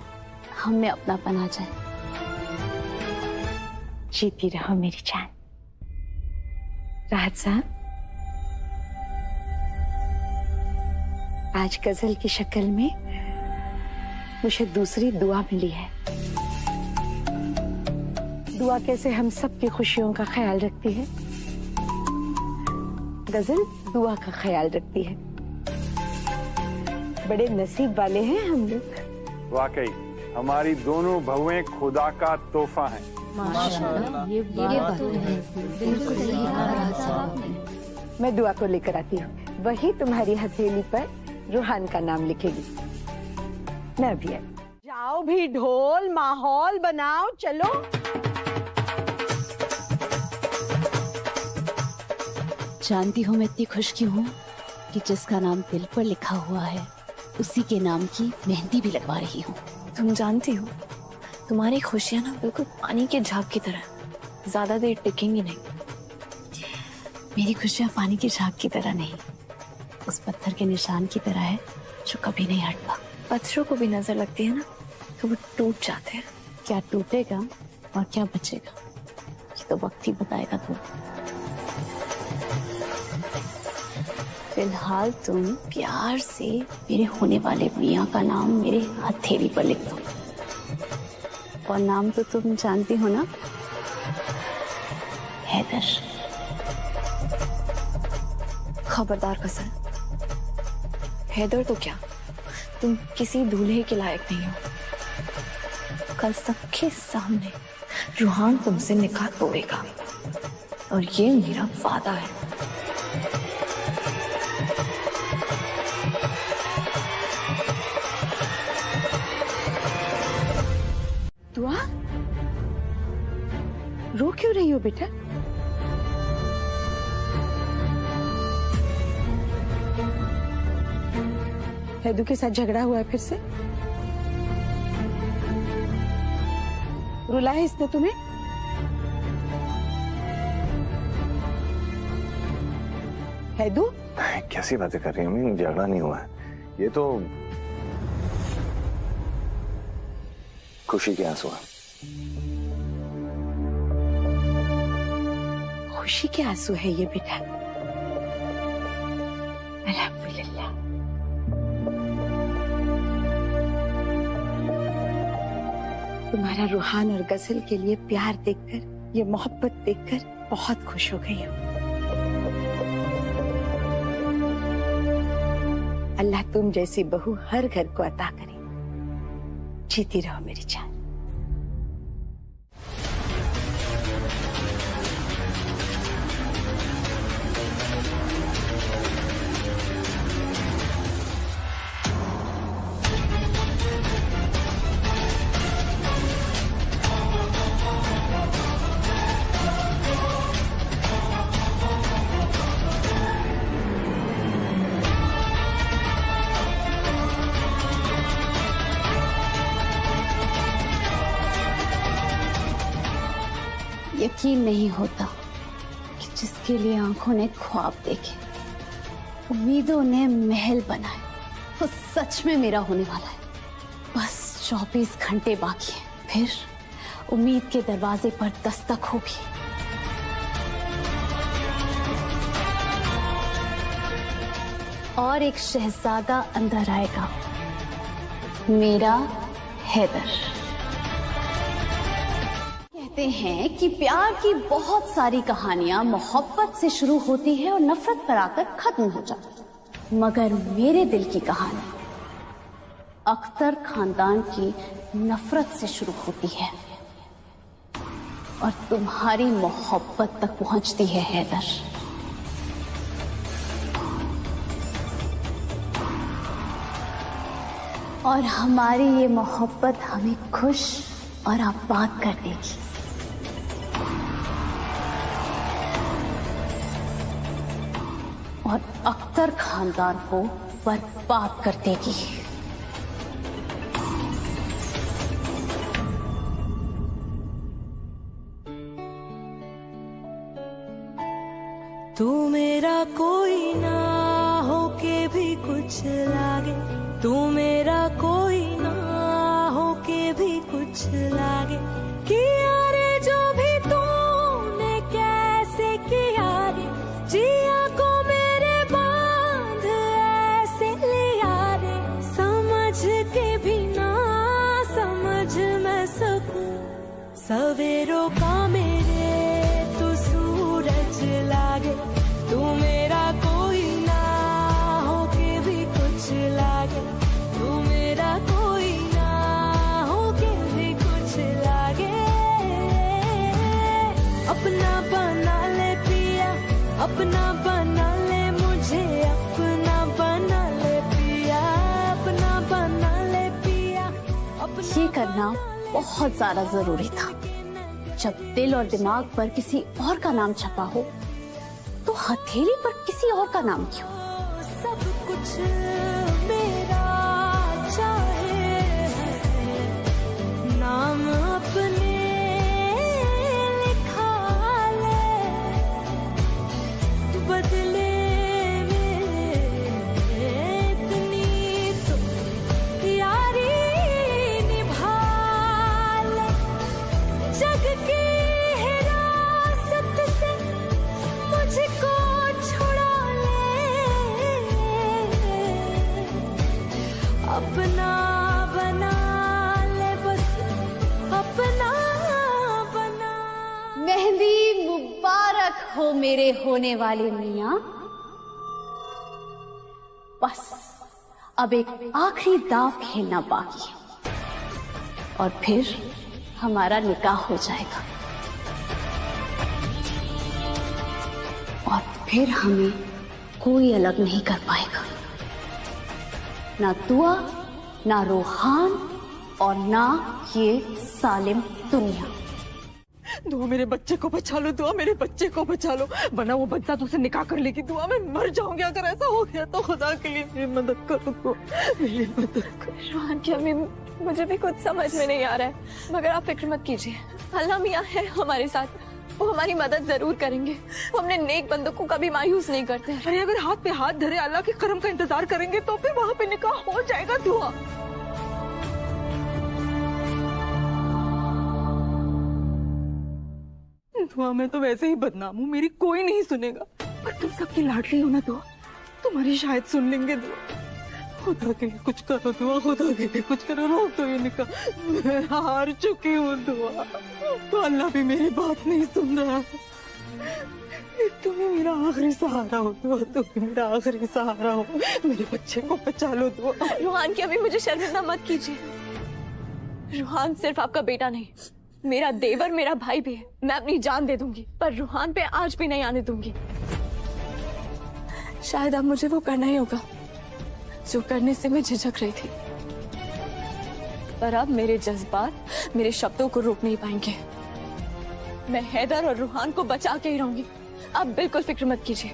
हम में अपनापन आ जाए। जीती रहो मेरी जान। राहत साहब, आज गजल की शक्ल में मुझे दूसरी दुआ मिली है। दुआ कैसे हम सबकी खुशियों का ख्याल रखती है, गजल दुआ का ख्याल रखती है। बड़े नसीब वाले हैं हम लोग। वाकई हमारी दोनों बहुएं खुदा का तोहफा हैं। माशाअल्लाह, ये बात तो है, बिल्कुल सही कहा राहत साहब ने। मैं दुआ को लेकर आती हूँ, वही तुम्हारी हथेली पर रूहान का नाम लिखेगी। मैं भी जाओ भी, ढोल माहौल बनाओ, चलो। जानती हो मैं इतनी खुश क्यों हूँ कि जिसका नाम दिल पर लिखा हुआ है उसी के नाम की मेहंदी भी लगवा रही हूँ। तुम जानती हो, तुम्हारी खुशियां ना बिल्कुल पानी के झाग की तरह, ज्यादा देर टिकेंगी नहीं। मेरी खुशियाँ पानी की झाग की तरह नहीं, उस पत्थर के निशान की तरह है जो कभी नहीं हटता। पत्थरों को भी नजर लगती है ना तो वो टूट जाते हैं। क्या टूटेगा और क्या बचेगा ये तो वक्त ही बताएगा। तुम फिलहाल तुम प्यार से मेरे होने वाले मियाँ का नाम मेरे हथेली पर लिख दो, और नाम तो तुम जानती हो ना, हैदर। खबरदार गजल, हैदर तो क्या, तुम किसी दूल्हे के लायक नहीं हो। कल सबके सामने रूहान तुमसे निकाह तोड़ेगा, और ये मेरा वादा है। दुआ, रो क्यों रही हो बेटा? हैदू के साथ झगड़ा हुआ है फिर से? रुला है इसने तुम्हें? हैदू, कैसी बातें कर रही हैं? झगड़ा नहीं हुआ है, ये तो खुशी के आंसू है। खुशी के आंसू है ये बेटा। अल्हम्दुलिल्लाह। तुम्हारा रूहान और गजल के लिए प्यार देखकर, ये मोहब्बत देखकर बहुत खुश हो गई हूँ। अल्लाह तुम जैसी बहू हर घर को अता करे। जीती रहो मेरी जान। यकीन नहीं होता कि जिसके लिए आंखों ने ख्वाब देखे, उम्मीदों ने महल बनाए, वो सच में मेरा होने वाला है। बस 24 घंटे बाकी हैं, फिर उम्मीद के दरवाजे पर दस्तक होगी। और एक शहजादा अंदर आएगा, मेरा हैदर। कहते हैं कि प्यार की बहुत सारी कहानियां मोहब्बत से शुरू होती है और नफरत पर आकर खत्म हो जाती है, मगर मेरे दिल की कहानी अख्तर खानदान की नफरत से शुरू होती है और तुम्हारी मोहब्बत तक पहुंचती है हैदर। और हमारी ये मोहब्बत हमें खुश और आबाद कर देगी। और अख्तर खानदान को बर्बाद कर देगी। तू मेरा कोई ना होके भी कुछ लागे, तू मेरा कोई ना होके भी कुछ लागे। किया रे जो भी तूने कैसे किया रे, जिया को मेरे बांध ऐसे लिया रे। समझ के भी ना समझ मैं सकूं, सवेरों का मेरे तू सूरज लागे। तू मेरा कोई ना होके भी कुछ लागे, तू मेरा कोई ना होके भी कुछ लागे। अपना बना ले पिया, अपना बना ले मुझे, अपना बना ले पिया, अपना बना ले पिया। ये करना बहुत ज्यादा जरूरी था। जब दिल और दिमाग पर किसी और का नाम छपा हो, तो हथेली पर किसी और का नाम क्यों? सब कुछ मेरा चाहे, नाम अपने लिखा ले, बदले में इतनी तो यारी निभा ले। जग की हिरासत से मुझको छुड़ा ले, अपना बना ले बस, अपना बना। मेहंदी मुबारक हो मेरे होने वाले मियां। बस अब एक आखिरी दाव खेलना बाकी है और फिर हमारा निकाह हो जाएगा। फिर हमें कोई अलग नहीं कर पाएगा, ना दुआ, ना रूहान और ना ये सालिम दुनिया। दुआ मेरे बच्चे को बचा लो, दुआ मेरे बच्चे को बचा लो, वरना वो बच्चा तुझसे निकाह कर लेगी। दुआ मैं मर जाऊंगी अगर ऐसा हो गया तो। खुदा के लिए मेरी मदद करो, दुआ मेरी मदद करो। रूहान की अम्मी, मुझे भी कुछ समझ में नहीं आ रहा है, मगर आप फिक्र मत कीजिए, अल्लाह मियाँ है हमारे साथ, वो हमारी मदद जरूर करेंगे। वो अपने नेक बंदों को कभी मायूस नहीं करते। अरे अगर हाथ पे हाथ धरे अल्लाह के करम का इंतजार करेंगे तो फिर वहाँ पे निकाह हो जाएगा। दुआ दुआ मैं तो वैसे ही बदनाम हूँ, मेरी कोई नहीं सुनेगा, पर तुम सबकी लाडली हो ना दुआ, तुम्हारी शायद सुन लेंगे। दुआ खुदा के लिए कुछ करो, दुआ खुदा के लिए कुछ करो, रोक दो ये निकाह, मैं हार चुकी हूँ। दुआ तो अल्लाह भी मेरी बात नहीं सुन रहा, तुम्हें मेरा आखिरी सहारा हो दुआ, तुम्हें मेरा आखिरी सहारा हो, मेरे बच्चे को बचा लो दुआ। रूहान की अम्मी, मुझे शर्मिंदा मत कीजिए। रूहान सिर्फ आपका बेटा नहीं, मेरा देवर, मेरा भाई भी है। मैं अपनी जान दे दूंगी, पर रूहान पे आज भी नहीं आने दूंगी। शायद अब मुझे वो करना ही होगा जो करने से मैं झिझक रही थी, पर अब मेरे जज्बात मेरे शब्दों को रोक नहीं पाएंगे। मैं हैदर और रूहान को बचा के ही रहूंगी, आप बिल्कुल फिक्र मत कीजिए।